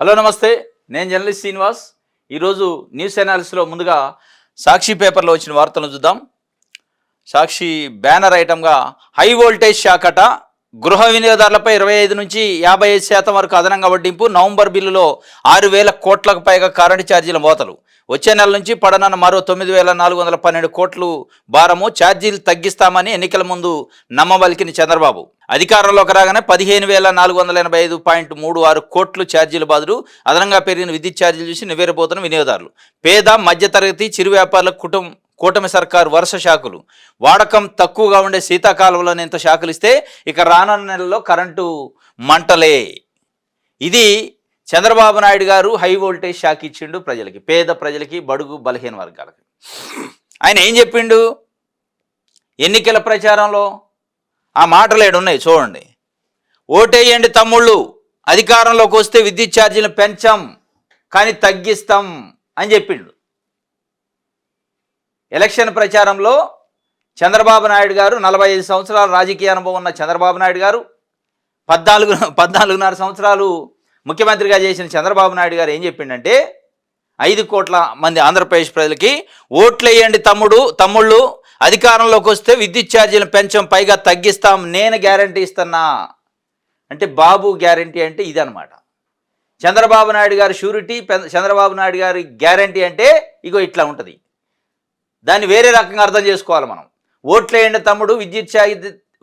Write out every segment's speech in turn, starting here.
Hello నమస్తే, నేను journalist Srinivas. ఈరోజు న్యూస్ అనాలిసిస్లో ముందుగా సాక్షి పేపర్లో వచ్చిన వార్తలను చూద్దాం. సాక్షి బ్యానర్ ఐటమ్గా హై వోల్టేజ్ షాకట, గృహ వినియోగదారులపై 25 నుంచి 55% వరకు అదనంగా వడ్డింపు, నవంబర్ బిల్లులో 6,000 కోట్లకు పైగా కరెంటు ఛార్జీల మోతలు, వచ్చే నెల నుంచి పడనున్న మరో 9,412 కోట్లు భారము, ఛార్జీలు తగ్గిస్తామని ఎన్నికల ముందు నమ్మబలికిన చంద్రబాబు అధికారంలోకి రాగానే 15,485.36 కోట్లు ఛార్జీల బదులు అదనంగా పెరిగిన విద్యుత్ ఛార్జీలు చూసి నివ్వెరపోతున్న వినియోగదారులు. పేద మధ్యతరగతి చిరు వ్యాపారుల కూటమి సర్కారు వరుస షాకులు. వాడకం తక్కువగా ఉండే శీతాకాలంలో ఇంత షాకులు ఇస్తే ఇక రానున్న నెలలో కరెంటు మంటలే. ఇది చంద్రబాబు నాయుడు గారు హై వోల్టేజ్ షాక్ ఇచ్చిండు ప్రజలకి, పేద ప్రజలకి, బడుగు బలహీన వర్గాలకి. ఆయన ఏం చెప్పిండు ఎన్నికల ప్రచారంలో? ఆ మాటలు ఏడున్నాయి చూడండి. ఓటేయండి తమ్ముళ్ళు, అధికారంలోకి వస్తే విద్యుత్ ఛార్జీలు పెంచాం కానీ తగ్గిస్తాం అని చెప్పిండు. ఎలక్షన్ ప్రచారంలో చంద్రబాబు నాయుడు గారు, 45 సంవత్సరాల రాజకీయ అనుభవం ఉన్న చంద్రబాబు నాయుడు గారు, 14.5 సంవత్సరాలు ముఖ్యమంత్రిగా చేసిన చంద్రబాబు నాయుడు గారు ఏం చెప్పిండంటే, 5 కోట్ల మంది ఆంధ్రప్రదేశ్ ప్రజలకి ఓట్లేయండి తమ్ముళ్ళు, అధికారంలోకి వస్తే విద్యుత్ ఛార్జీలను పెంచాం, పైగా తగ్గిస్తాం, నేను గ్యారంటీ ఇస్తున్నా అంటే బాబు గ్యారంటీ అంటే ఇదనమాట. చంద్రబాబు నాయుడు గారి షూరిటీ, చంద్రబాబు నాయుడు గారి గ్యారంటీ అంటే ఇగో ఇట్లా ఉంటుంది. దాన్ని వేరే రకంగా అర్థం చేసుకోవాలి మనం. ఓట్లేయండి తమ్ముడు,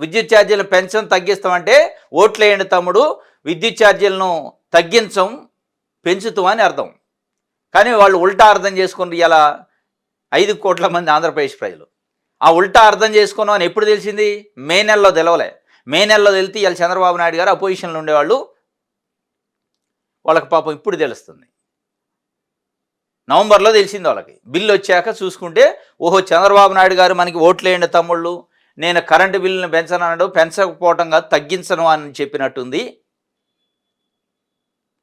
విద్యుత్ ఛార్జీలను పెంచం తగ్గిస్తామంటే ఓట్లేయండి తమ్ముడు, విద్యుత్ ఛార్జీలను తగ్గించం పెంచుతాం అని అర్థం. కానీ వాళ్ళు ఉల్టా అర్థం చేసుకుని ఇలా 5 కోట్ల మంది ఆంధ్రప్రదేశ్ ప్రజలు ఆ ఉల్టా అర్థం చేసుకున్నాం అని ఎప్పుడు తెలిసింది? మే నెలలో తెలవలే. మే నెలలో తెలితే ఇలా చంద్రబాబు నాయుడు గారు అపోజిషన్లో ఉండేవాళ్ళు, వాళ్ళకి పాపం ఇప్పుడు తెలుస్తుంది. నవంబర్లో తెలిసింది వాళ్ళకి. బిల్లు వచ్చాక చూసుకుంటే ఓహో చంద్రబాబు నాయుడు గారు మనకి ఓట్లేయండి తమ్ముళ్ళు, నేను కరెంటు బిల్లును పెంచనన్నాడు, పెంచకపోవటం కాదు తగ్గించను అని చెప్పినట్టుంది,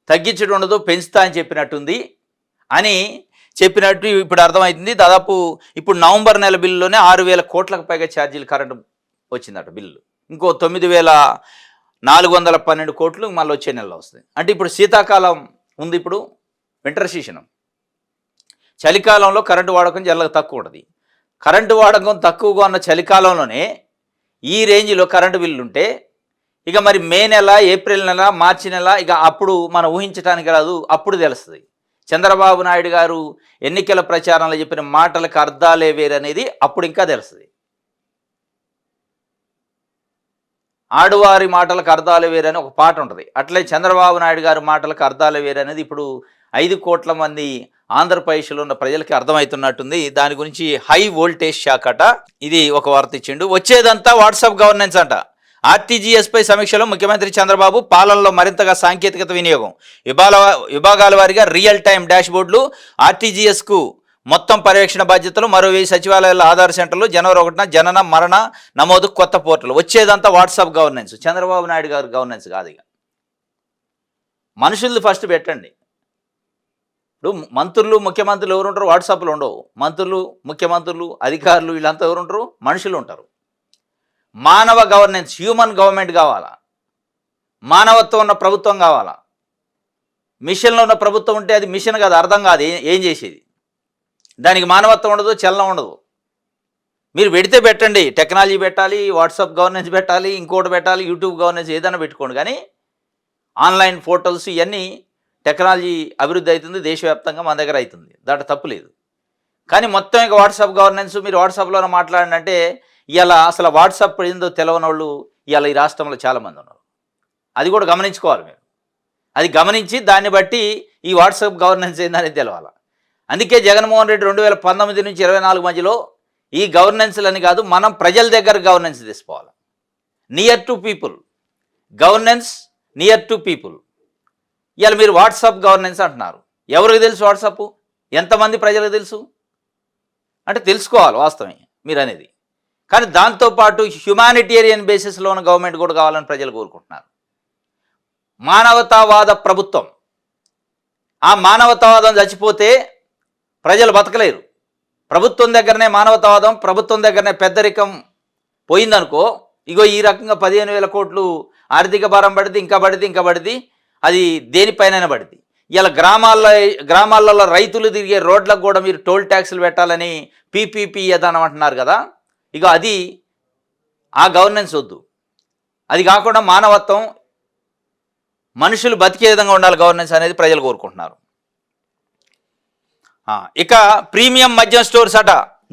తగ్గించడం ఉండదు పెంచుతా అని చెప్పినట్టుంది అని చెప్పినట్టు ఇప్పుడు అర్థమవుతుంది. దాదాపు ఇప్పుడు నవంబర్ నెల బిల్లులోనే 6,000 కోట్లకు పైగా ఛార్జీలు కరెంటు వచ్చిందట బిల్లు. ఇంకో 9,412 కోట్లు మళ్ళీ వచ్చే నెలలో వస్తుంది. అంటే ఇప్పుడు శీతాకాలం ఉంది, ఇప్పుడు వింటర్ సీజన్. చలికాలంలో కరెంటు వాడకం జల్లగా తక్కువ ఉంటుంది. కరెంటు వాడకం తక్కువగా ఉన్న చలికాలంలోనే ఈ రేంజ్లో కరెంటు బిల్లు ఉంటే ఇక మరి మే నెల, ఏప్రిల్ నెల, మార్చి నెల ఇక అప్పుడు మనం ఊహించడానికి రాదు, అప్పుడు తెలుస్తుంది. చంద్రబాబు నాయుడు గారు ఎన్నికల ప్రచారంలో చెప్పిన మాటలకు అర్థాలే వేరనేది అప్పుడు ఇంకా తెలుస్తుంది. ఆడువారి మాటలకు అర్థాలే వేరని ఒక పాట ఉంటుంది. అట్లే చంద్రబాబు నాయుడు గారి మాటలకు అర్థాలే వేరనేది ఇప్పుడు 5 కోట్ల మంది ఆంధ్రప్రదేశ్లో ఉన్న ప్రజలకి అర్థమవుతున్నట్టుంది. దాని గురించి హై వోల్టేజ్ షాక్ అట. ఇది ఒక వార్త ఇచ్చిండు. వచ్చేదంతా వాట్సాప్ గవర్నెన్స్ అంట. ఆర్టీజీఎస్పై సమీక్షలో ముఖ్యమంత్రి చంద్రబాబు, పాలనలో మరింతగా సాంకేతికత వినియోగం, విభాగాల వారీగా రియల్ టైం డాష్బోర్డులు, ఆర్టీజీఎస్కు మొత్తం పర్యవేక్షణ బాధ్యతలు, మరో 1000 సచివాలయాల ఆధార్ సెంటర్లు, జనవరి 1న జనన మరణ నమోదు కొత్త పోర్టల్. వచ్చేదంతా WhatsApp governance, Chandrababu Naidu garu governance కాదు. ఇక మనుషులు ఫస్ట్ పెట్టండి. ఇప్పుడు మంత్రులు, ముఖ్యమంత్రులు ఎవరు ఉంటారు? వాట్సాప్లో ఉండవు. మంత్రులు, ముఖ్యమంత్రులు, అధికారులు వీళ్ళంతా ఎవరు ఉంటారు? మనుషులు ఉంటారు. మానవ గవర్నెన్స్, హ్యూమన్ గవర్నమెంట్ కావాలా, మానవత్వం ఉన్న ప్రభుత్వం కావాలా. మిషన్లో ఉన్న ప్రభుత్వం ఉంటే అది మిషన్ కాదు, అర్థం కాదు ఏం చేసేది. దానికి మానవత్వం ఉండదు, చలనం ఉండదు. మీరు పెడితే పెట్టండి, టెక్నాలజీ పెట్టాలి, వాట్సాప్ గవర్నెన్స్ పెట్టాలి, ఇంకోటి పెట్టాలి, యూట్యూబ్ గవర్నెన్స్ ఏదైనా పెట్టుకోండి. కానీ ఆన్లైన్ పోర్టల్స్ ఇవన్నీ టెక్నాలజీ అభివృద్ధి అవుతుంది, దేశవ్యాప్తంగా మన దగ్గర అవుతుంది, దాంట్లో తప్పు లేదు. కానీ మొత్తం ఇక వాట్సాప్ గవర్నెన్స్, మీరు వాట్సాప్లోనే మాట్లాడండి అంటే ఇలా అసలు వాట్సాప్ ఏందో తెలవని వాళ్ళు ఇవాళ ఈ రాష్ట్రంలో చాలామంది ఉన్నారు. అది కూడా గమనించుకోవాలి మీరు. అది గమనించి దాన్ని బట్టి ఈ వాట్సాప్ గవర్నెన్స్ ఏందని తెలవాలి. అందుకే జగన్మోహన్ రెడ్డి 2019 నుంచి 24 మధ్యలో ఈ గవర్నెన్స్లని కాదు, మనం ప్రజల దగ్గర గవర్నెన్స్ తీసుకోవాలి. Near to people governance, near to people. ఇవాళ మీరు వాట్సాప్ గవర్నెన్స్ అంటున్నారు. ఎవరికి తెలుసు వాట్సాప్? ఎంతమంది ప్రజలకు తెలుసు అంటే తెలుసుకోవాలి వాస్తవమే మీరు అనేది. కానీ దాంతోపాటు హ్యుమానిటేరియన్ బేసిస్లో ఉన్న గవర్నమెంట్ కూడా కావాలని ప్రజలు కోరుకుంటున్నారు. మానవతావాద ప్రభుత్వం, ఆ మానవతావాదం చచ్చిపోతే ప్రజలు బతకలేరు. ప్రభుత్వం దగ్గరనే మానవతావాదం, ప్రభుత్వం దగ్గరనే పెద్దరికం పోయిందనుకో, ఇగో ఈ రకంగా 15,000 కోట్లు ఆర్థిక భారం పడితే ఇంకా పడితే అది దేనిపైన పడింది. ఇలా గ్రామాలలో రైతులు తిరిగే రోడ్లకు కూడా మీరు టోల్ ట్యాక్సులు పెట్టాలని పీపీపీ ఏదనం అంటున్నారు కదా. ఇక అది ఆ గవర్నెన్స్ వద్దు. అది కాకుండా మానవత్వం, మనుషులు బతికే విధంగా ఉండాలి గవర్నెన్స్ అనేది ప్రజలు కోరుకుంటున్నారు. ఇక ప్రీమియం మద్యం స్టోర్స్ అట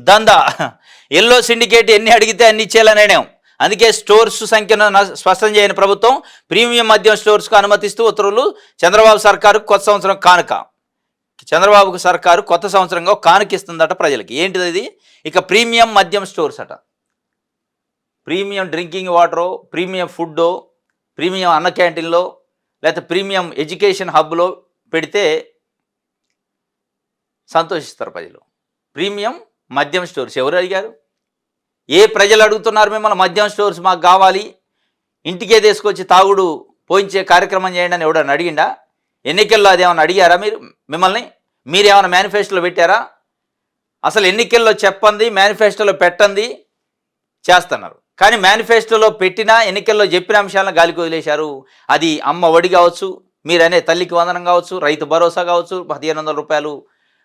దందా. ఎల్లో సిండికేట్ ఎన్ని అడిగితే అన్ని ఇచ్చేయాలని నిర్ణయం. అందుకే స్టోర్స్ సంఖ్యను స్పష్టం చేయని ప్రభుత్వం ప్రీమియం మద్యం స్టోర్స్కు అనుమతిస్తూ ఉత్తర్వులు. చంద్రబాబు సర్కారు కొత్త సంవత్సరం కానుక. చంద్రబాబు సర్కారు కొత్త సంవత్సరంగా కానుకిస్తుందట ప్రజలకి. ఏంటిది ఇది? ఇక ప్రీమియం మద్యం స్టోర్స్ అట. ప్రీమియం డ్రింకింగ్ వాటరో, ప్రీమియం ఫుడ్డో, ప్రీమియం అన్న క్యాంటీన్లో, లేకపోతే ప్రీమియం ఎడ్యుకేషన్ హబ్లో పెడితే సంతోషిస్తారు ప్రజలు. ప్రీమియం మద్యం స్టోర్స్ ఎవరు అడిగారు? ఏ ప్రజలు అడుగుతున్నారు మిమ్మల్ని మద్యం స్టోర్స్ మాకు కావాలి, ఇంటికే తీసుకొచ్చి తాగుడు పోయించే కార్యక్రమం చేయండి అని ఎవడన్నా అడిగిండా? ఎన్నికల్లో అదేమన్నా అడిగారా మిమ్మల్ని? మీరేమైనా మేనిఫెస్టోలో పెట్టారా? అసలు ఎన్నికల్లో చెప్పండి, మేనిఫెస్టోలో పెట్టండి చేస్తున్నారు. కానీ మేనిఫెస్టోలో పెట్టినా ఎన్నికల్లో చెప్పిన అంశాలను గాలికి వదిలేశారు. అది అమ్మ ఒడి కావచ్చు, మీరనే తల్లికి వందనం కావచ్చు, రైతు భరోసా కావచ్చు, 1500 రూపాయలు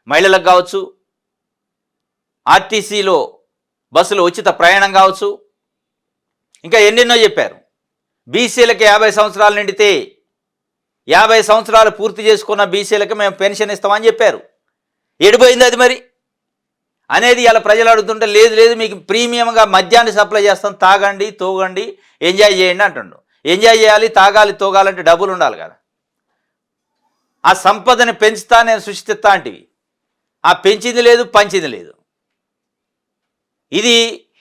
మహిళలకు కావచ్చు, ఆర్టీసీలో బస్సులో ఉచిత ప్రయాణం కావచ్చు, ఇంకా ఎన్నెన్నో చెప్పారు. బీసీలకి 50 సంవత్సరాలు నిండితే 50 సంవత్సరాలు పూర్తి చేసుకున్న బీసీలకి మేము పెన్షన్ ఇస్తామని చెప్పారు. ఎడిపోయింది అది మరి అనేది ఇలా ప్రజలు అడుగుతుంటే, లేదు మీకు ప్రీమియంగా మద్యాన్ని సప్లై చేస్తాం, తాగండి, తోగండి, ఎంజాయ్ చేయండి అంటుండు. ఎంజాయ్ చేయాలి, తాగాలి, తోగాలంటే డబ్బులు ఉండాలి కదా. ఆ సంపదని పెంచుతా, నేను సృష్టిస్తా అంటివి. ఆ పెంచింది లేదు, పంచింది లేదు. ఇది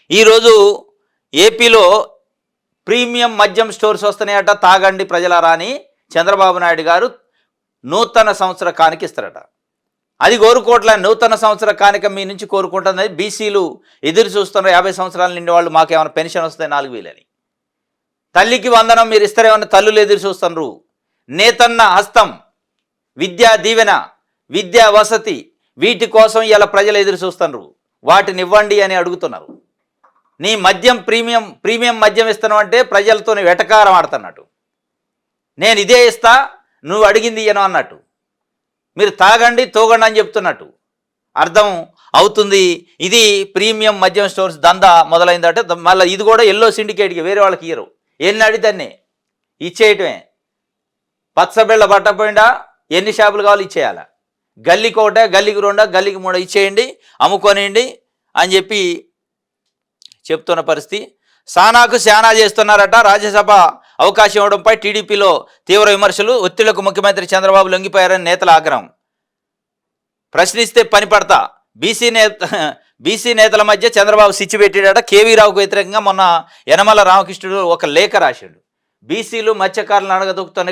ఈరోజు ఏపీలో ప్రీమియం మద్యం స్టోర్స్ వస్తున్నాయట, తాగండి ప్రజలారా అని చంద్రబాబు నాయుడు గారు నూతన సంవత్సర కానుక ఇస్తారట. అది కోరుకోవట్లే. నూతన సంవత్సర కానుక మీ నుంచి కోరుకుంటుంది. బీసీలు ఎదురు చూస్తున్నారు, 50 సంవత్సరాల నిండి వాళ్ళు మాకేమైనా పెన్షన్ వస్తాయి 4000 అని. తల్లికి వందనం మీరు ఇస్తారేమన్నా తల్లులు ఎదురు చూస్తున్నారు. నేతన్న హస్తం, విద్యా దీవెన, విద్యా వసతి, వీటి కోసం ఇలా ప్రజలు ఎదురు చూస్తున్నారు. వాటిని ఇవ్వండి అని అడుగుతున్నారు. నీ మద్యం ప్రీమియం మద్యం ఇస్తాను అంటే ప్రజలతో వెటకారం ఆడుతున్నట్టు. నేను ఇదే ఇస్తా, నువ్వు అడిగింది ఇయ్యను అన్నట్టు. మీరు తాగండి, తోగండి అని చెప్తున్నట్టు అర్థం అవుతుంది. ఇది ప్రీమియం మద్యం స్టోర్స్ దందా మొదలైందంటే మళ్ళీ ఇది కూడా ఎల్లో సిండికేట్కి, వేరే వాళ్ళకి ఇయ్యరు. ఎన్ని అడిగితే ఇచ్చేయటమే. పచ్చబిళ్ళ పట్టపోయిండా ఎన్ని షాపులు కావాలి ఇచ్చేయాల. గల్లీకి ఒకటే, గల్లీకి 2, గల్లీకి 3 ఇచ్చేయండి, అమ్ముకొనియండి అని చెప్పి చెప్తున్న పరిస్థితి. సానాకు శానా చేస్తున్నారట. రాజ్యసభ అవకాశం ఇవ్వడంపై టీడీపీలో తీవ్ర విమర్శలు. ఒత్తిళ్లకు ముఖ్యమంత్రి చంద్రబాబు లొంగిపోయారని నేతల ఆగ్రహం. ప్రశ్నిస్తే పని పడతా. బీసీ నేతల మధ్య చంద్రబాబు సిచ్చి పెట్టాడట. కేవీ రావుకు వ్యతిరేకంగా మొన్న యనమల రామకృష్ణుడు ఒక లేఖ రాశాడు. బీసీలు మత్స్యకారులను అడగదొక్కుతున్న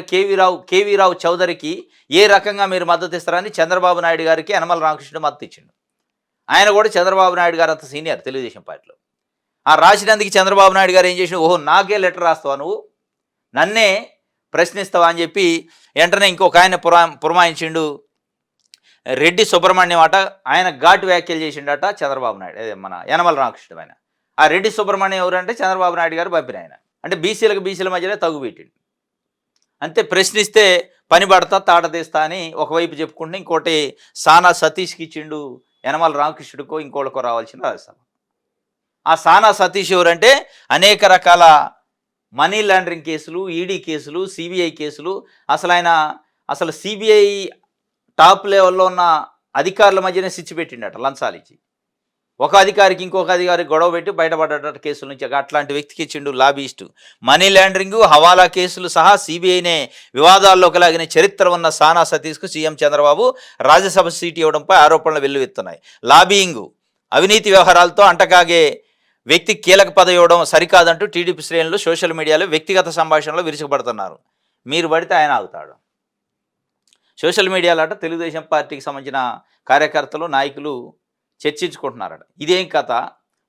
కేవీ రావు చౌదరికి ఏ రకంగా మీరు మద్దతు ఇస్తారని చంద్రబాబు నాయుడు గారికి యనమల రామకృష్ణుడు మద్దతు ఇచ్చిండు. ఆయన కూడా చంద్రబాబు నాయుడు గారు అంత సీనియర్ తెలుగుదేశం పార్టీలో. ఆ రాసినందుకు చంద్రబాబు నాయుడు గారు ఏం చేసిన, ఓహో నాకే లెటర్ రాస్తావా, నువ్వు నన్నే ప్రశ్నిస్తావా అని చెప్పి వెంటనే ఇంకొక ఆయన పురమాయించిండు. రెడ్డి సుబ్రహ్మణ్యం అట. ఆయన ఘాటు వ్యాఖ్యలు చేసిండట చంద్రబాబు నాయుడు, అదే మన యనమల రామకృష్ణుడు. ఆయన ఆ రెడ్డి సుబ్రహ్మణ్యం ఎవరంటే చంద్రబాబు నాయుడు గారు పంపిన ఆయన. అంటే బీసీల మధ్యలో తగుపెట్టిండు. అంతే, ప్రశ్నిస్తే పని పడతా, తాట తీస్తా అని ఒకవైపు చెప్పుకుంటే, ఇంకోటి సానా సతీష్కి ఇచ్చిండు యనమల రామకృష్ణుడికో ఇంకోళ్ళకో రావాల్సిన రాజ్యసభ. ఆ సానా సతీష్ ఎవరంటే అనేక రకాల మనీ లాండరింగ్ కేసులు, ఈడీ కేసులు, సిబిఐ కేసులు. అసలు సిబిఐ టాప్ లెవెల్లో ఉన్న అధికారుల మధ్యనే సిచ్చి పెట్టిండట లంచాలు ఇచ్చి. ఒక అధికారికి ఇంకొక అధికారికి గొడవ పెట్టి బయటపడ్డట కేసుల నుంచి. అట్లాంటి వ్యక్తికి ఇచ్చిండు లాబీయిస్టు. మనీ లాండరింగ్, హవాలా కేసులు సహా సిబిఐనే వివాదాల్లోకి లాగిన చరిత్ర ఉన్న సానా సతీష్కు సీఎం చంద్రబాబు రాజ్యసభ సీటు ఇవ్వడంపై ఆరోపణలు వెల్లువెత్తున్నాయి. లాబీయింగ్, అవినీతి వ్యవహారాలతో అంటకాగే వ్యక్తికి కీలక పదవి ఇవ్వడం సరికాదంటూ టీడీపీ శ్రేణులు సోషల్ మీడియాలో వ్యక్తిగత సంభాషణలో విరుచుకుపడుతున్నారు. మీరు పడితే ఆయన ఆగుతాడు. సోషల్ మీడియాలో అట తెలుగుదేశం పార్టీకి సంబంధించిన కార్యకర్తలు, నాయకులు చర్చించుకుంటున్నారట. ఇదేం కథ?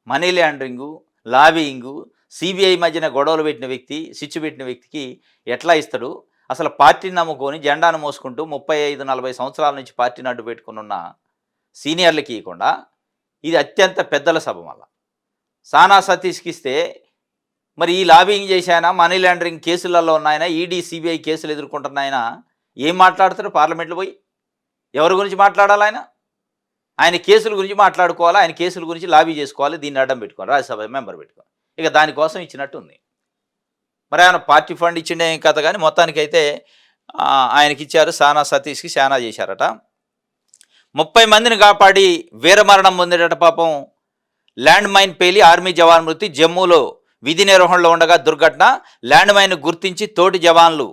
మనీ లాండరింగు, లాబీయింగు, సిబిఐ మధ్యన గొడవలు పెట్టిన వ్యక్తి, సిచ్చు పెట్టిన వ్యక్తికి ఎట్లా ఇస్తాడు? అసలు పార్టీని నమ్ముకొని జెండాను మోసుకుంటూ 35-40 సంవత్సరాల నుంచి పార్టీని అడ్డు పెట్టుకుని ఉన్న సీనియర్లకి ఇవ్వకుండా, ఇది అత్యంత పెద్దల సభ. మళ్ళా సానా సతీష్కి ఇస్తే మరి ఈ లాబింగ్ చేశాయన, మనీ లాండరింగ్ కేసులలో ఉన్నాయన, ఈడీ సిబిఐ కేసులు ఎదుర్కొంటున్నాయన, ఏం మాట్లాడతారు పార్లమెంట్లో పోయి? ఎవరి గురించి మాట్లాడాలి ఆయన? ఆయన కేసుల గురించి మాట్లాడుకోవాలి, ఆయన కేసుల గురించి లాబీ చేసుకోవాలి, దీన్ని అడ్డం పెట్టుకోవాలి, రాజ్యసభ మెంబర్ పెట్టుకోవాలి. ఇక దానికోసం ఇచ్చినట్టుంది. మరి ఆయన పార్టీ ఫండ్ ఇచ్చిండే కథ కానీ మొత్తానికైతే ఆయనకి ఇచ్చారు. సానా సతీష్కి శానా చేశారట. 30 మందిని కాపాడి వీరమరణం పొందేటట పాపం. ల్యాండ్ మైన్ పేలి ఆర్మీ జవాన్ మృతి. జమ్మూలో విధి నిర్వహణలో ఉండగా దుర్ఘటన. ల్యాండ్ మైన్ గుర్తించి తోటి జవాన్లు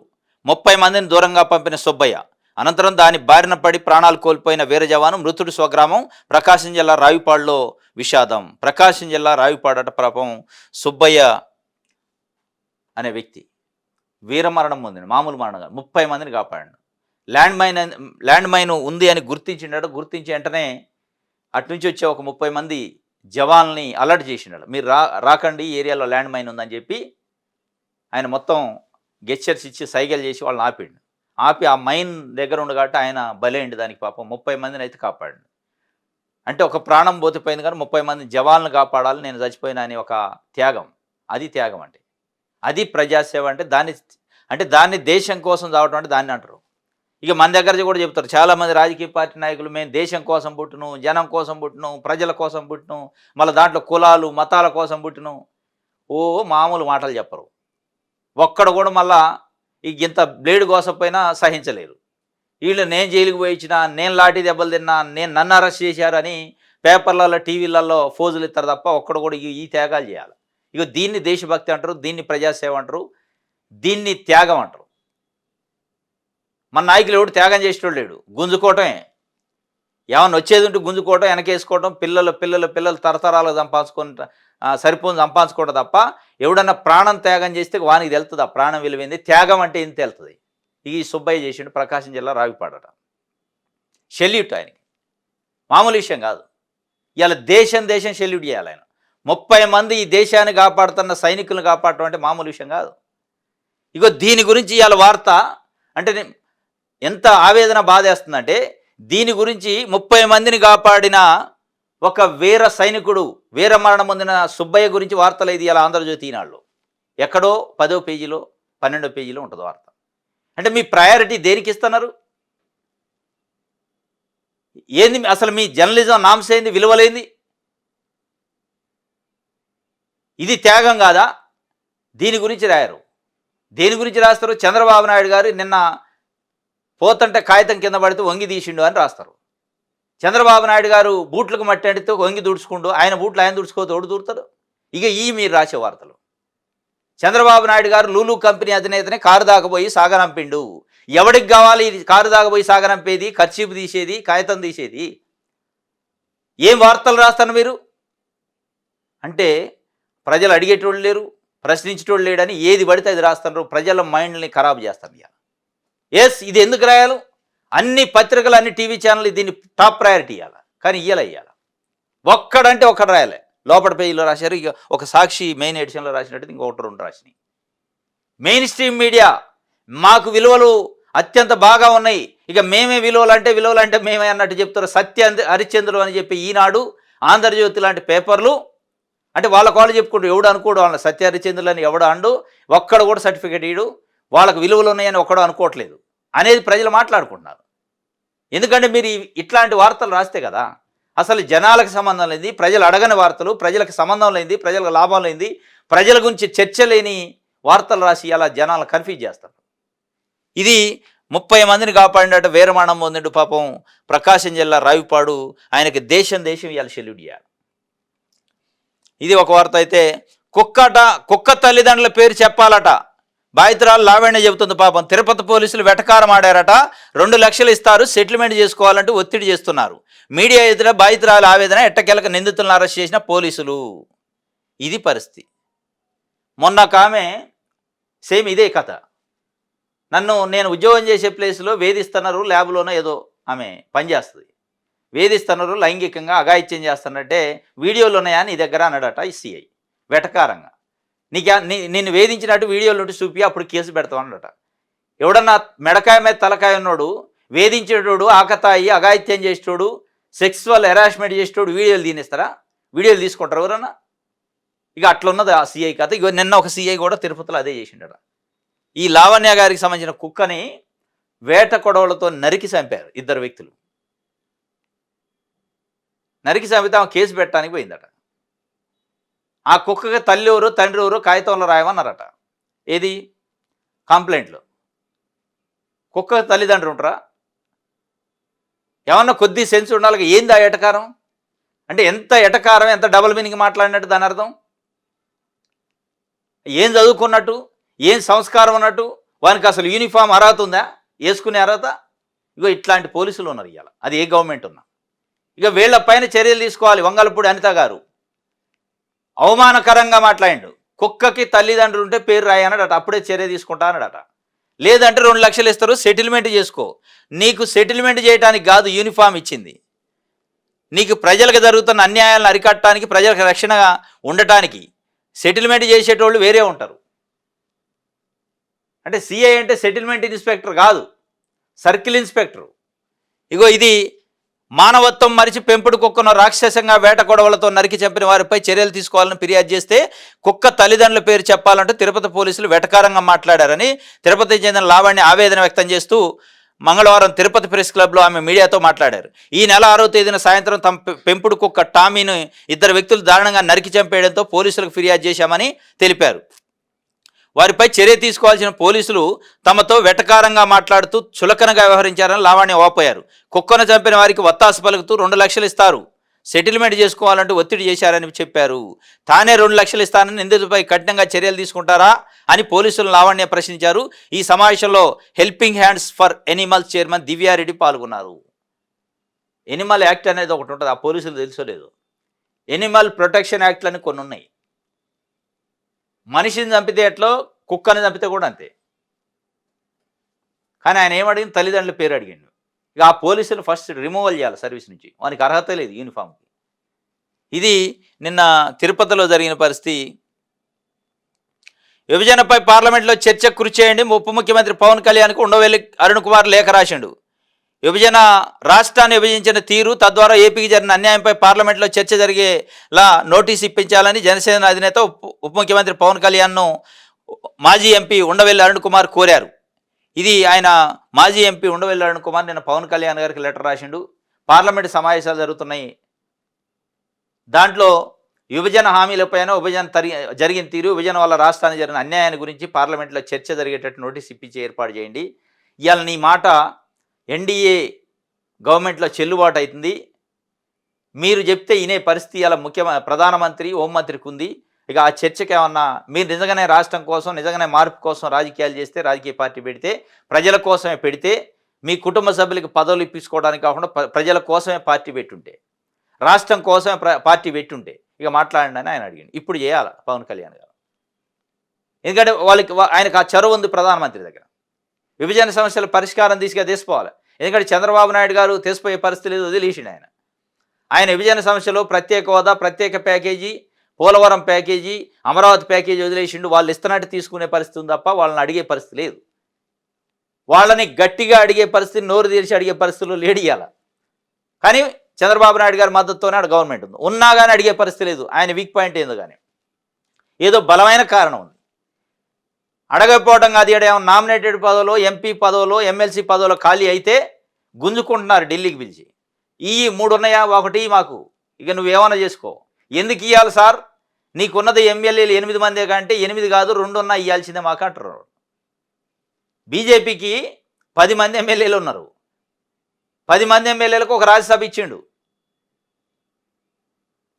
30 మందిని దూరంగా పంపిన సుబ్బయ్య. అనంతరం దాని బారిన పడి ప్రాణాలు కోల్పోయిన వీర జవాను. మృతుడు స్వగ్రామం ప్రకాశం జిల్లా రావిపాడులో విషాదం. ప్రకాశం జిల్లా రావిపాడట పాపం సుబ్బయ్య అనే వ్యక్తి వీరమరణం పొందిన, మామూలు మరణం 30 మందిని కాపాడాడు. ల్యాండ్ మైన్ ఉంది అని గుర్తించినాడు. గుర్తించి వెంటనే అటునుంచి వచ్చే ఒక 30 మంది జవాన్లని అలర్ట్ చేసినాడు. మీరు రాకండి, ఈ ఏరియాలో ల్యాండ్ మైన్ ఉందని చెప్పి ఆయన మొత్తం గెస్చర్స్ ఇచ్చి సైగలు చేసి వాళ్ళని ఆపిండు. ఆపి ఆ మైన్ దగ్గర ఉండు కాబట్టి ఆయన బలైండి దానికి పాపం. 30 మందిని అయితే కాపాడు. అంటే ఒక ప్రాణం పోతిపోయింది కానీ 30 మంది జవాన్లు కాపాడాలి, నేను చచ్చిపోయినా అని ఒక త్యాగం. అది త్యాగం అంటే, అది ప్రజాసేవ అంటే. దాన్ని దేశం కోసం చావటం అంటే దాన్ని అంటారు. ఇక మన దగ్గర కూడా చెప్తారు చాలామంది రాజకీయ పార్టీ నాయకులు, మేము దేశం కోసం పుట్టును, జనం కోసం పుట్టును, ప్రజల కోసం పుట్టును, మళ్ళీ దాంట్లో కులాలు మతాల కోసం పుట్టును. ఓ మామూలు మాటలు చెప్పరు. ఒక్కడ కూడా మళ్ళా ఇంత బ్లేడ్ కోసపోయినా సహించలేరు. వీళ్ళు నేను జైలుకి పోయించిన, నేను లాఠీ దెబ్బలు తిన్నా, నన్ను అరెస్ట్ చేశారని పేపర్లలో టీవీలలో ఫోజులు ఇస్తారు తప్ప ఒక్కడ కూడా ఈ త్యాగాలు చేయాలి. ఇక దీన్ని దేశభక్తి అంటారు, దీన్ని ప్రజాసేవ అంటారు, దీన్ని త్యాగం అంటారు. మన నాయకులు ఎవడు త్యాగం చేసేటోడు లేడు. గుంజుకోవటమే, ఏమన్నా వచ్చేది ఉంటే గుంజుకోవటం, వెనకేసుకోవటం, పిల్లలు తరతరాలకు సరిపోని సంపాదించుకోవడం తప్ప ఎవడన్నా ప్రాణం త్యాగం చేస్తే వానికి తెలుస్తుంది ఆ ప్రాణం విలువైంది, త్యాగం అంటే ఏం తెలుస్తుంది. ఈ సుబ్బయ్య చేసిండు ప్రకాశం జిల్లా రావిపాడట. సెల్యూట్ ఆయనకి, మామూలు విషయం కాదు. ఇవాళ దేశం సెల్యూట్ చేయాలి ఆయన. 30 మంది ఈ దేశాన్ని కాపాడుతున్న సైనికులను కాపాడటం అంటే మామూలు విషయం కాదు. ఇగో దీని గురించి ఇవాళ వార్త అంటే ఎంత ఆవేదన బాధేస్తుందంటే, దీని గురించి 30 మందిని కాపాడిన ఒక వీర సైనికుడు, వీర మరణం పొందిన సుబ్బయ్య గురించి వార్తలు ఇది ఇలా ఆంధ్రజ్యోతి ఈనాడులో ఎక్కడో 10వ పేజీలో 12వ పేజీలో ఉంటుంది వార్త. అంటే మీ ప్రయారిటీ దేనికి ఇస్తున్నారు? ఏంది అసలు మీ జర్నలిజం నామ్స్ ఏంది, విలువలేంది? ఇది త్యాగం కాదా? దీని గురించి రాయరు. దేని గురించి రాస్తారు? చంద్రబాబు నాయుడు గారు నిన్న పోతంటే కాగితం కింద పడితే వంగి తీసిండు అని రాస్తారు. చంద్రబాబు నాయుడు గారు బూట్లకు మట్టి అడితే వంగి దుడుచుకుంటూ, ఆయన బూట్లు ఆయన దుడుచుకోతే ఓడి దూరుతాడు. ఇక మీరు రాసే వార్తలు. చంద్రబాబు నాయుడు గారు లూలు కంపెనీ అధినేతనే కారు దాకపోయి సాగనంపిండు. ఎవడికి కావాలి కారు దాకపోయి సాగనంపేది, ఖర్చీపు తీసేది, కాగితం తీసేది? ఏం వార్తలు రాస్తారు మీరు? అంటే ప్రజలు అడిగేటోళ్ళు లేరు, ప్రశ్నించేటోళ్ళు లేడని ఏది పడితే అది రాస్తున్నారు. ప్రజల మైండ్ని ఖరాబ్ చేస్తారు. ఎస్, ఇది ఎందుకు రాయాలి? అన్ని పత్రికలు, అన్ని టీవీ ఛానల్ దీన్ని టాప్ ప్రయారిటీ ఇవ్వాలి. కానీ ఇయ్యాలి. ఒక్కడంటే ఒక్కడు రాయాలి. లోపల పేజీలో రాశారు. ఇక ఒక సాక్షి మెయిన్ ఎడిషన్లో రాసినట్టు ఇంకొకటి 2 రాసినాయి. మెయిన్ స్ట్రీమ్ మీడియా మాకు విలువలు అత్యంత బాగా ఉన్నాయి, ఇక మేమే విలువలు అంటే మేమే అన్నట్టు చెప్తారు. సత్య హరిశ్చంద్రులు అని చెప్పి ఈనాడు, ఆంధ్రజ్యోతి లాంటి పేపర్లు అంటే వాళ్ళ వాళ్ళు చెప్పుకుంటూ ఎవడు అనుకోడు వాళ్ళ సత్య హరిశ్చంద్రులు అని ఎవడు అండు, ఒక్కడు కూడా సర్టిఫికేట్ ఇయ్యడు, వాళ్ళకు విలువలు ఉన్నాయని ఒక్కడు అనుకోవట్లేదు అనేది ప్రజలు మాట్లాడుకుంటున్నారు. ఎందుకంటే మీరు ఇట్లాంటి వార్తలు రాస్తే కదా అసలు జనాలకు సంబంధం లేనిది, ప్రజలు అడగని వార్తలు, ప్రజలకు సంబంధం లేనిది, ప్రజలకు లాభం లేనిది, ప్రజల గురించి చర్చ లేని వార్తలు రాసి అలా జనాలు కన్ఫ్యూజ్ చేస్తారు. ఇది 30 మందిని కాపాడినట్టు వీరమరణం పొందిండు పాపం ప్రకాశం జిల్లా రావిపాడు. ఆయనకి దేశం ఇవాళ సెల్యూట్ చేయాలి. ఇది ఒక వార్త. అయితే కుక్క తల్లిదండ్రుల పేరు చెప్పాలట. బాధితురాలు లావణ్య చెబుతుంది. పాపం తిరుపతి పోలీసులు వెటకారం ఆడారట. 2 లక్షలు ఇస్తారు, సెటిల్మెంట్ చేసుకోవాలంటూ ఒత్తిడి చేస్తున్నారు. మీడియా ఎదుట బాధితురాలు ఆవేదన. ఎట్టకేలకు నిందితులను అరెస్ట్ చేసిన పోలీసులు. ఇది పరిస్థితి. మొన్న ఒక ఆమె సేమ్ ఇదే కథ. నేను ఉద్యోగం చేసే ప్లేస్లో వేధిస్తున్నారు, ల్యాబ్లోనో ఏదో ఆమె పనిచేస్తుంది, వేధిస్తున్నారు, లైంగికంగా అఘాయిత్యం చేస్తున్నట్టే వీడియోలు ఉన్నాయా నీ దగ్గర అన్నాడట ఈ సిఐ వెటకారంగా. నిన్ను వేధించినట్టు వీడియోలు ఉంటే చూపి అప్పుడు కేసు పెడతాం అన్నట. ఎవడన్నా మెడకాయ మీద తలకాయ ఉన్నాడు, వేధించేటోడు, ఆకతాయి, అఘాయిత్యం చేసేటోడు, సెక్సువల్ హెరాస్మెంట్ చేసేటోడు వీడియోలు తీనిస్తారా? వీడియోలు తీసుకుంటారు ఎవరన్నా? ఇక అట్లున్నది ఆ సిఐ కథ. ఇక నిన్న ఒక సిఐ కూడా తిరుపతిలో అదే చేసిండట. ఈ లావణ్య గారికి సంబంధించిన కుక్కని వేట కొడవలతో నరికి చంపారు ఇద్దరు వ్యక్తులు. నరికి చంపితే ఆమె కేసు పెట్టడానికి పోయిందట. ఆ కుక్కకి తల్లి ఎవరు తండ్రి ఎవరు కాగితంలో రాయమన్నారట. ఏది కంప్లైంట్లో. కుక్కకి తల్లిదండ్రులు ఉంటారా? ఏమన్నా కొద్ది సెన్స్ ఉండాలి. ఏంది ఆ ఎటకారం? అంటే ఎంత ఎటకారం, ఎంత డబుల్ మీనింగ్ మాట్లాడినట్టు దాని అర్థం. ఏం చదువుకున్నట్టు, ఏం సంస్కారం ఉన్నట్టు, వానికి అసలు యూనిఫామ్ అర్హత ఉందా, వేసుకునే అర్హత? ఇగో ఇట్లాంటి పోలీసులు ఉన్నారు ఇవాళ, అది ఏ గవర్నమెంట్ ఉన్నా. ఇక వీళ్ళ పైన చర్యలు తీసుకోవాలి. వంగలపూడి అనిత గారు అవమానకరంగా మాట్లాడిండు. కుక్కకి తల్లిదండ్రులు ఉంటే పేరు రాయనడట, అప్పుడే చర్య తీసుకుంటా అన్నాడట. లేదంటే 2 లక్షలు ఇస్తారు, సెటిల్మెంట్ చేసుకో. నీకు సెటిల్మెంట్ చేయడానికి కాదు యూనిఫామ్ ఇచ్చింది, నీకు ప్రజలకు జరుగుతున్న అన్యాయాలను అరికట్టడానికి, ప్రజలకు రక్షణగా ఉండటానికి. సెటిల్మెంట్ చేసేటోళ్ళు వేరే ఉంటారు. అంటే సిఐ అంటే సెటిల్మెంట్ ఇన్స్పెక్టర్ కాదు, సర్కిల్ ఇన్స్పెక్టర్. ఇగో ఇది మానవత్వం మరిచి పెంపుడు కుక్కను రాక్షసంగా వేట కొడవలతో నరికి చంపిన వారిపై చర్యలు తీసుకోవాలని ఫిర్యాదు చేస్తే కుక్క తల్లిదండ్రుల పేరు చెప్పాలంటూ తిరుపతి పోలీసులు వెటకారంగా మాట్లాడారని తిరుపతికి చెందిన లావణ్య ఆవేదన వ్యక్తం చేస్తూ మంగళవారం తిరుపతి ప్రెస్ క్లబ్లో ఆమె మీడియాతో మాట్లాడారు. ఈ నెల 6వ తేదీన సాయంత్రం తమ పెంపుడు కుక్క టామీని ఇద్దరు వ్యక్తులు దారుణంగా నరికి చంపేయడంతో పోలీసులకు ఫిర్యాదు చేశామని తెలిపారు. వారిపై చర్య తీసుకోవాల్సిన పోలీసులు తమతో వెటకారంగా మాట్లాడుతూ చులకనగా వ్యవహరించారని లావణ్య వాపోయారు. కుక్కను చంపిన వారికి వత్తాసు పలుకుతూ 2 లక్షలు ఇస్తారు, సెటిల్మెంట్ చేసుకోవాలంటూ ఒత్తిడి చేశారని చెప్పారు. తానే 2 లక్షలు ఇస్తానని నిందితుపై కఠినంగా చర్యలు తీసుకుంటారా అని పోలీసులు లావణ్య ప్రశ్నించారు. ఈ సమావేశంలో helping hands for animals chairman Divya Reddy పాల్గొన్నారు. ఎనిమల్ యాక్ట్ అనేది ఒకటి ఉంటుంది, ఆ పోలీసులు తెలుసోలేదు. ఎనిమల్ ప్రొటెక్షన్ యాక్ట్లని కొన్ని ఉన్నాయి. మనిషిని చంపితే ఎట్లో, కుక్కని చంపితే కూడా అంతే. కానీ ఆయన ఏమడిగింది, తల్లిదండ్రుల పేరు అడిగిండు. ఇక ఆ పోలీసులు ఫస్ట్ రిమూవల్ చేయాలి సర్వీస్ నుంచి, వానికి అర్హత లేదు యూనిఫామ్కి. ఇది నిన్న తిరుపతిలో జరిగిన పరిస్థితి. విభజనపై పార్లమెంట్లో చర్చకు కృషి చేయండి, ఉప ముఖ్యమంత్రి పవన్ కళ్యాణ్కు ఉండవెల్లి అరుణ్ కుమార్ లేఖ రాసిండు. విభజన రాష్ట్రాన్ని విభజించిన తీరు, తద్వారా ఏపీకి జరిగిన అన్యాయంపై పార్లమెంట్లో చర్చ జరిగేలా నోటీసు ఇప్పించాలని జనసేన అధినేత ఉప ముఖ్యమంత్రి పవన్ కళ్యాణ్ను మాజీ ఎంపీ ఉండవెల్లి అరుణ్ కుమార్ కోరారు. ఇది ఆయన మాజీ ఎంపీ ఉండవెల్లి అరుణ్ కుమార్ నిన్న పవన్ కళ్యాణ్ గారికి లెటర్ రాసిండు. పార్లమెంటు సమావేశాలు జరుగుతున్నాయి, దాంట్లో విభజన హామీలపైన, విభజన జరిగిన తీరు, విభజన వల్ల రాష్ట్రానికి జరిగిన అన్యాయాన్ని గురించి పార్లమెంట్లో చర్చ జరిగేటట్టు నోటీస్ ఇప్పించి ఏర్పాటు చేయండి. ఇవాళ నీ మాట ఎన్డీఏ గవర్నమెంట్లో చెల్లుబాటు అవుతుంది, మీరు చెప్తే ఇనే పరిస్థితి ఇలా ప్రధానమంత్రి హోంమంత్రికి ఉంది. ఇక ఆ చర్చకి ఏమన్నా మీరు నిజంగానే రాష్ట్రం కోసం, నిజంగానే మార్పు కోసం రాజకీయాలు చేస్తే, రాజకీయ పార్టీ పెడితే, ప్రజల కోసమే పెడితే, మీ కుటుంబ సభ్యులకి పదవులు ఇప్పించుకోవడానికి కాకుండా ప్రజల కోసమే పార్టీ పెట్టుంటే, రాష్ట్రం కోసమే పార్టీ పెట్టుంటే ఇక మాట్లాడండి అని ఆయన అడిగింది. ఇప్పుడు చేయాలి పవన్ కళ్యాణ్ గారు, ఎందుకంటే ఆయనకు ఆ చొరవ ఉంది ప్రధానమంత్రి దగ్గర. విభజన సమస్యల పరిష్కారం తీసుకోవాలి. ఎందుకంటే చంద్రబాబు నాయుడు గారు తీసిపోయే పరిస్థితి లేదు, వదిలేసిండు ఆయన విభజన సమస్యలో ప్రత్యేక హోదా, ప్రత్యేక package, Polavaram package, Amaravati package వదిలేసిండు. వాళ్ళు ఇస్తున్నట్టు తీసుకునే పరిస్థితి ఉంది తప్ప వాళ్ళని అడిగే పరిస్థితి లేదు. వాళ్ళని గట్టిగా అడిగే పరిస్థితి, నోరు తెరిచి అడిగే పరిస్థితులు లేడియాల. కానీ చంద్రబాబు నాయుడు గారి మద్దతుతోనే ఆడ గవర్నమెంట్ ఉంది, ఉన్నా కానీ అడిగే పరిస్థితి లేదు. ఆయన వీక్ పాయింట్ ఏందో కానీ ఏదో బలమైన కారణం ఉంది. అడగకపోవడం కాదు, ఏమన్నా నామినేటెడ్ పదవులో, ఎంపీ పదవులో, ఎమ్మెల్సీ పదవులో ఖాళీ అయితే గుంజుకుంటున్నారు ఢిల్లీకి పిలిచి. ఈ 3 ఉన్నాయా, ఒకటి మాకు, ఇక నువ్వేమన్నా చేసుకో. ఎందుకు ఇవ్వాలి సార్, నీకున్నది ఎమ్మెల్యేలు 8 మందే కంటే 8 కాదు 2 ఉన్నా ఇవ్వాల్సిందే మాకు అంటారు. బీజేపీకి 10 మంది ఎమ్మెల్యేలు ఉన్నారు, 10 మంది ఎమ్మెల్యేలకు ఒక రాజ్యసభ ఇచ్చిండు.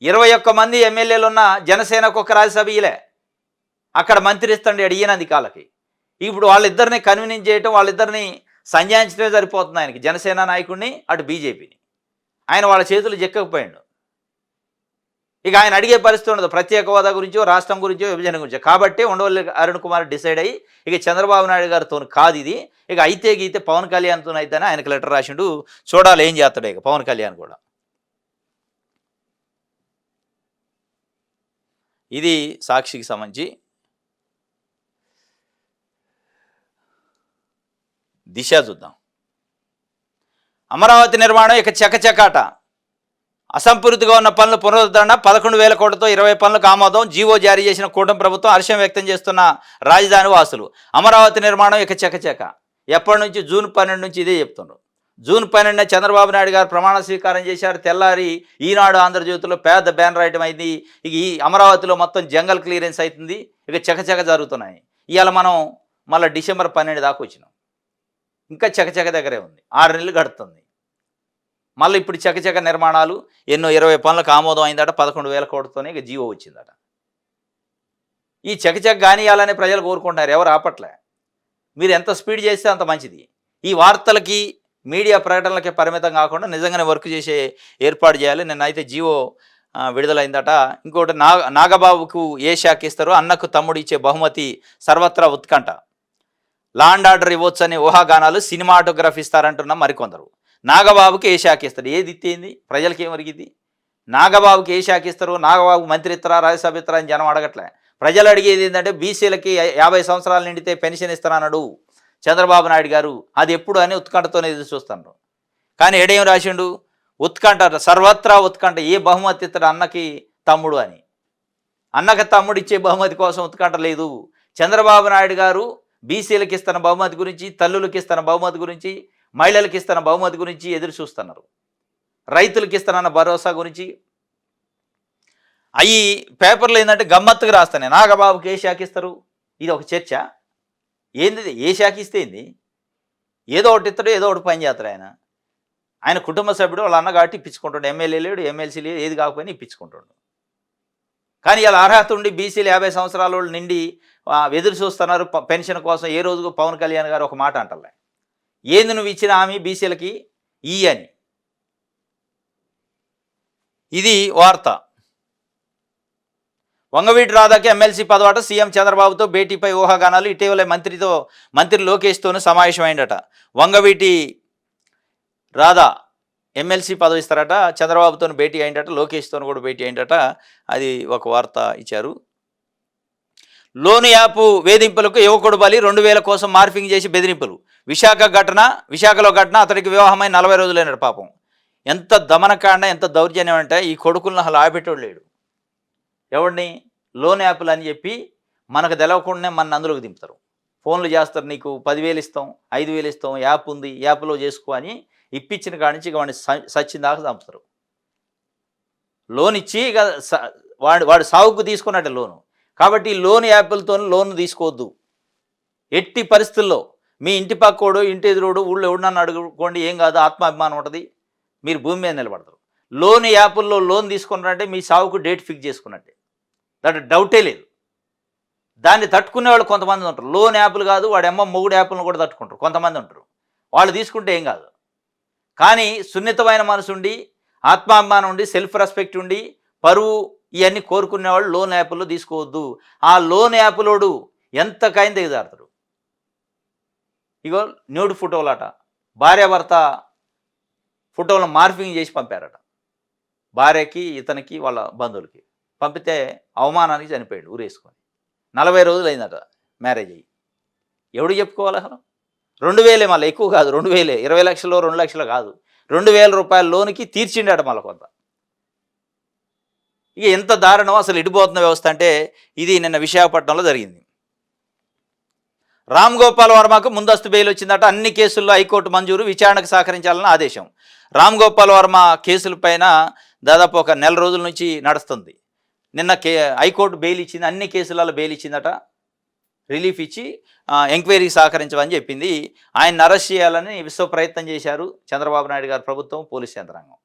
21 మంది ఎమ్మెల్యేలు ఉన్న జనసేనకు ఒక రాజ్యసభ ఇలే, అక్కడ మంత్రి ఇస్తాడు అడిగినంది కాళ్ళకి. ఇప్పుడు వాళ్ళిద్దరిని కన్వీనియన్స్ చేయటం, వాళ్ళిద్దరిని సంజాయించడమే సరిపోతుంది ఆయనకి, జనసేన నాయకుడిని అటు బీజేపీని. ఆయన వాళ్ళ చేతులు చెక్కకపోయాడు. ఇక ఆయన అడిగే పరిస్థితి ఉండదు, ప్రత్యేక హోదా గురించో, రాష్ట్రం గురించో, విభజన గురించో. కాబట్టి ఉండవల్లి అరుణ్ కుమార్ డిసైడ్ అయ్యి ఇక చంద్రబాబు నాయుడు గారితో కాదు ఇది, ఇక అయితే గీతే పవన్ కళ్యాణ్తో అయితే ఆయనకు లెటర్ రాసిండు. చూడాలి ఏం చేస్తాడు ఇక పవన్ కళ్యాణ్ కూడా. ఇది సాక్షికి సంబంధించి. దిశ చూద్దాం. అమరావతి నిర్మాణం ఇక చకచకాట. అసంపూర్తిగా ఉన్న పనులు పునరుద్ధరణ, 11,000 కోట్లతో 20 పనులకు ఆమోదం. జీవో జారీ చేసిన కూటమి ప్రభుత్వం హర్షం వ్యక్తం చేస్తున్న రాజధాని వాసులు. అమరావతి నిర్మాణం ఇక చకచక. ఎప్పటి నుంచి జూన్ 12 నుంచి ఇదే చెప్తుండ్రు. జూన్ 12 చంద్రబాబు నాయుడు గారు ప్రమాణ స్వీకారం చేశారు. తెల్లారి ఈనాడు ఆంధ్రజ్యోతిలో పెద్ద బ్యానర్ ఐటమ్ అయింది. ఇక ఈ అమరావతిలో మొత్తం జంగల్ క్లియరెన్స్ అవుతుంది. ఇక చకచక జరుగుతున్నాయి. ఇవాళ మనం మళ్ళీ డిసెంబర్ 12 దాకా వచ్చినాం. ఇంకా చకచక దగ్గరే ఉంది. 6 నెలలు గడుతుంది. మళ్ళీ ఇప్పుడు చకచక నిర్మాణాలు ఎన్నో 20 పనులకు ఆమోదం అయిందట. 11,000 కోట్లతోనే ఇక జీవో వచ్చిందట. ఈ చకచక గానియాలని ప్రజలు కోరుకుంటున్నారు. ఎవరు ఆపట్లే. మీరు ఎంత స్పీడ్ చేస్తే అంత మంచిది. ఈ వార్తలకి మీడియా ప్రకటనలకే పరిమితం కాకుండా నిజంగానే వర్క్ చేసే ఏర్పాటు చేయాలి. నిన్నైతే జీవో విడుదలైందట. ఇంకోటి నాగబాబుకు ఏ శాఖ ఇస్తారో అన్నకు తమ్ముడు ఇచ్చే బహుమతి సర్వత్రా ఉత్కంఠ. లా అండ్ ఆర్డర్ ఇవ్వచ్చని ఊహాగానాలు, సినిమాటోగ్రఫీ ఇస్తారంటున్న మరికొందరు. నాగబాబుకి ఏ శాఖ ఇస్తారు? ఏది ఇచ్చేయింది? ప్రజలకి ఏం ఒరిగింది? నాగబాబుకి ఏ శాఖ ఇస్తారు? నాగబాబు మంత్రి ఇస్తారా, రాజ్యసభ ఇస్తారా అని జనం అడగట్లే. ప్రజలు అడిగేది ఏంటంటే బీసీలకి 50 సంవత్సరాలు నిండితే పెన్షన్ ఇస్తానన్నాడు చంద్రబాబు నాయుడు గారు, అది ఎప్పుడు అని ఉత్కంఠతోనే ఎదురు చూస్తాను. కానీ ఎడేం రాసిండు? ఉత్కంఠ, సర్వత్రా ఉత్కంఠ. ఏ బహుమతి ఇస్తాడు అన్నకి తమ్ముడు అని? అన్నకి తమ్ముడు ఇచ్చే బహుమతి కోసం ఉత్కంఠ లేదు. చంద్రబాబు నాయుడు గారు బీసీలకు ఇస్తున్న బహుమతి గురించి, తల్లులకు ఇస్తున్న బహుమతి గురించి, మహిళలకు ఇస్తున్న బహుమతి గురించి ఎదురు చూస్తున్నారు. రైతులకు ఇస్తున్న భరోసా గురించి. అవి పేపర్లు ఏంటంటే గమ్మత్తుగా రాస్తానే. నాగబాబుకి ఏ శాఖ ఇస్తారు? ఇది ఒక చర్చ. ఏంది? ఏ శాఖ ఇస్తే ఏంది? ఏదో ఒకటి ఇస్తాడు, ఏదో ఒకటి పని చేస్తాడు ఆయన. ఆయన కుటుంబ సభ్యుడు, వాళ్ళ అన్న కాబట్టి ఇప్పించుకుంటాడు. ఎమ్మెల్యే లేడు, ఎమ్మెల్సీ లేడు, ఏది కాకపోయినా ఇప్పించుకుంటాడు. కానీ ఇలా అర్హత ఉండి బీసీలు 50 సంవత్సరాల వాళ్ళు నిండి ఎదురు చూస్తున్నారు పెన్షన్ కోసం. ఏ రోజుకు పవన్ కళ్యాణ్ గారు ఒక మాట అంటలే, ఏంది నువ్వు ఇచ్చిన హామీ బీసీలకి ఈ అని. ఇది వార్త. వంగవీటి రాధాకి ఎమ్మెల్సీ పదవాట. సీఎం చంద్రబాబుతో భేటీపై ఊహాగానాలు. ఇటీవల మంత్రి లోకేష్తోనూ సమావేశమైందట. వంగవీటి రాధా ఎమ్మెల్సీ పదవి ఇస్తారట. చంద్రబాబుతో భేటీ అయిందట. లోకేష్తో కూడా భేటీ అయిందట. అది ఒక వార్త ఇచ్చారు. లోను యాప్ వేధింపులకు యువకుడు బలి. 2,000 కోసం మార్ఫింగ్ చేసి బెదిరింపులు. విశాఖలో ఘటన. అతడికి వివాహమై 40 రోజులైనడు. పాపం ఎంత దమనకాండ, ఎంత దౌర్జన్యం అంటే ఈ కొడుకులను అసలు ఆపెట్టోడు లేడు. ఎవడిని? లోన్ యాప్లు అని చెప్పి మనకు తెలవకుండానే మన అందులోకి దింపుతారు. ఫోన్లు చేస్తారు, నీకు 10,000 ఇస్తాం, 5,000 ఇస్తాం, యాప్ ఉంది, యాప్లో చేసుకో అని ఇప్పించిన కాడి నుంచి ఇక వాడిని సచ్చిన దాకా చంపుతారు. లోన్ ఇచ్చి ఇక వాడు సాగుకు తీసుకున్నట్టే లోను. కాబట్టి లోన్ యాప్లతో లోన్ తీసుకోవద్దు ఎట్టి పరిస్థితుల్లో. మీ ఇంటి పక్కోడు, ఇంటి ఎదురోడు, ఊళ్ళో ఎవడన్నా అడుగుకోండి, ఏం కాదు, ఆత్మాభిమానం ఉంటుంది, మీరు భూమి మీద నిలబడతారు. లోన్ యాప్ల్లో లోన్ తీసుకున్నారంటే మీ సాగుకు డేట్ ఫిక్స్ చేసుకున్నట్టే, దాంట్లో డౌటే లేదు. దాన్ని తట్టుకునే వాళ్ళు కొంతమంది ఉంటారు. లోన్ యాప్లు కాదు, వాడు మొగుడు యాప్లను కూడా తట్టుకుంటారు కొంతమంది ఉంటారు. వాళ్ళు తీసుకుంటే ఏం కాదు. కానీ సున్నితమైన మనసు ఉండి, ఆత్మాభిమానం ఉండి, సెల్ఫ్ రెస్పెక్ట్ ఉండి, పరువు ఇవన్నీ కోరుకునేవాళ్ళు లోన్ యాప్లో తీసుకోవద్దు. ఆ లోన్ యాప్లోడు ఎంతకైనా దిగజారుతాడు. ఇగో న్యూడ్ ఫోటోలట, భార్యాభర్త ఫోటోలను మార్ఫింగ్ చేసి పంపారట. భార్యకి, ఇతనికి, వాళ్ళ బంధువులకి పంపితే అవమానానికి చనిపోయాడు ఊరేసుకొని. 40 రోజులు అయిందట మ్యారేజ్ అయ్యి. ఎవడు చెప్పుకోవాలి అసలు? 2,000 మళ్ళీ, ఎక్కువ కాదు, 2,000. 20 లక్షలు 2 లక్షలు కాదు, 2,000 రూపాయల లోనికి తీర్చిండాడు మళ్ళీ కొంత. ఇక ఎంత దారుణం అసలు ఇటుపోతున్న వ్యవస్థ అంటే ఇది నిన్న విశాఖపట్నంలో జరిగింది. రామ్ గోపాల్ వర్మకు ముందస్తు బెయిల్ వచ్చిందట. అన్ని కేసుల్లో హైకోర్టు మంజూరు, విచారణకు సహకరించాలని ఆదేశం. రామ్ గోపాల్ వర్మ కేసులపైన దాదాపు ఒక నెల రోజుల నుంచి నడుస్తుంది. నిన్న హైకోర్టు బెయిల్ ఇచ్చింది, అన్ని కేసులలో బెయిల్ ఇచ్చిందట. రిలీఫ్ ఇచ్చి ఎంక్వైరీకి సహకరించమని చెప్పింది. ఆయన్ని అరెస్ట్ చేయాలని విశ్వ ప్రయత్నం చేశారు చంద్రబాబు నాయుడు గారు ప్రభుత్వం, పోలీస్ యంత్రాంగం.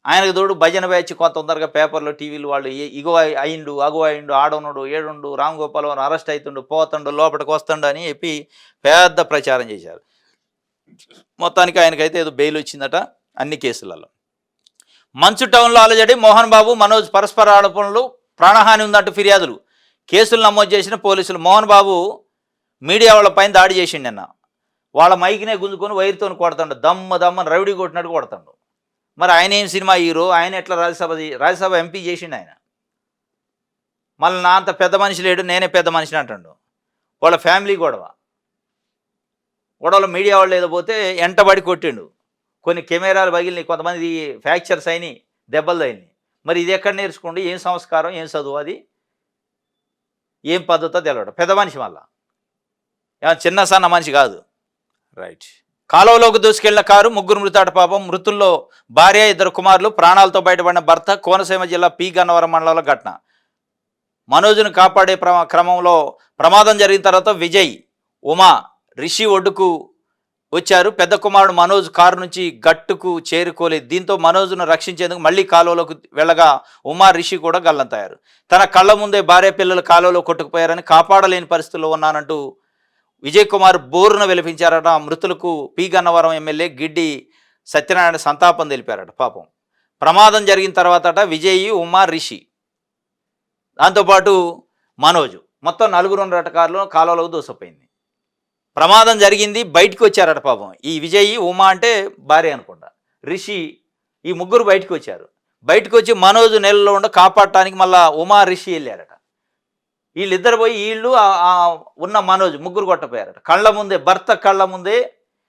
ఆయనకు తోడు భజన బ్యాచ్ కొంత తొందరగా పేపర్లో, టీవీలు వాళ్ళు ఇగో అయిండు, అగో అయిండు, ఆడనుడు, ఏడుండు, రామ్ గోపాల్ వర్మ అరెస్ట్ అవుతుండు, పోతుండు, లోపలికి వస్తుండు అని చెప్పి పెద్ద ప్రచారం చేశారు. మొత్తానికి ఆయనకైతే ఏదో బెయిల్ వచ్చిందట అన్ని కేసులలో. మంచు టౌన్లో అలజడి. మోహన్ బాబు, మనోజ్ పరస్పర ఆరోపణలు, ప్రాణహాని ఉందంటూ ఫిర్యాదులు. కేసులు నమోదు చేసిన పోలీసులు. మోహన్ బాబు మీడియా వాళ్ళ పైన దాడి చేసిండు నిన్న. వాళ్ళ మైకినే గుంజుకొని వైరుతో కొడతాడు, దమ్మని రవిడి కొట్టినట్టు కొడతాడు. మరి ఆయన ఏం సినిమా హీరో? ఆయన ఎట్లా రాజ్యసభ ఎంపీ చేసిండు ఆయన? మళ్ళీ నా అంత పెద్ద మనిషి లేడు, నేనే పెద్ద మనిషిని అంటాడు. వాళ్ళ ఫ్యామిలీ గొడవలో మీడియా వాళ్ళు ఏదో పోతే ఎంటబడి కొట్టిండు. కొన్ని కెమెరాలు పగిలినాయి, కొంతమంది ఫ్రాక్చర్స్ అయినాయి, దెబ్బలు అయినాయి. మరి ఇది ఎక్కడ నేర్చుకోండి? ఏం సంస్కారం, ఏం చదువు అది, ఏం పద్ధతో తెలవడం? పెద్ద మనిషి మళ్ళా, చిన్న సన్న మనిషి కాదు. రైట్. కాలువలోకి దూసుకెళ్లిన కారు, ముగ్గురు మృతాట పాపం. మృతుల్లో భార్య, ఇద్దరు కుమారులు. ప్రాణాలతో బయటపడిన భర్త. కోనసీమ జిల్లా పి గన్నవరం మండలంలో ఘటన. మనోజ్ను కాపాడే క్రమంలో ప్రమాదం జరిగిన తర్వాత విజయ్, ఉమా, రిషి ఒడ్డుకు వచ్చారు. పెద్ద కుమారుడు మనోజ్ కారు నుంచి గట్టుకు చేరుకోలేదు. దీంతో మనోజ్ను రక్షించేందుకు మళ్ళీ కాలువలోకి వెళ్ళగా ఉమా, రిషి కూడా గల్లంతయ్యారు. తన కళ్ళ ముందే భార్య, పిల్లలు కాలువలో కొట్టుకుపోయారని, కాపాడలేని పరిస్థితుల్లో ఉన్నానంటూ విజయ్ కుమార్ బోరున వెలిపించారట. మృతులకు పి గన్నవరం ఎమ్మెల్యే గిడ్డి సత్యనారాయణ సంతాపం తెలిపారట. పాపం ప్రమాదం జరిగిన తర్వాతట విజయ్, ఉమా, రిషి, దాంతోపాటు మనోజు, మొత్తం నలుగురు ఉన్నట కారులో కాలువలోకి దూసపోయింది. ప్రమాదం జరిగింది, బయటకు వచ్చారట పాపం. ఈ విజయ్, ఉమా అంటే భార్య అనుకుంటా, రిషి, ఈ ముగ్గురు బయటకు వచ్చారు. బయటకు వచ్చి మనోజు నెలలో ఉండ కాపాడటానికి మళ్ళా ఉమా, రిషి వెళ్ళారట. వీళ్ళిద్దరు పోయి వీళ్ళు ఉన్న మనోజ్ ముగ్గురు కొట్టపోయారట. కళ్ళ ముందే, భర్త కళ్ళ ముందే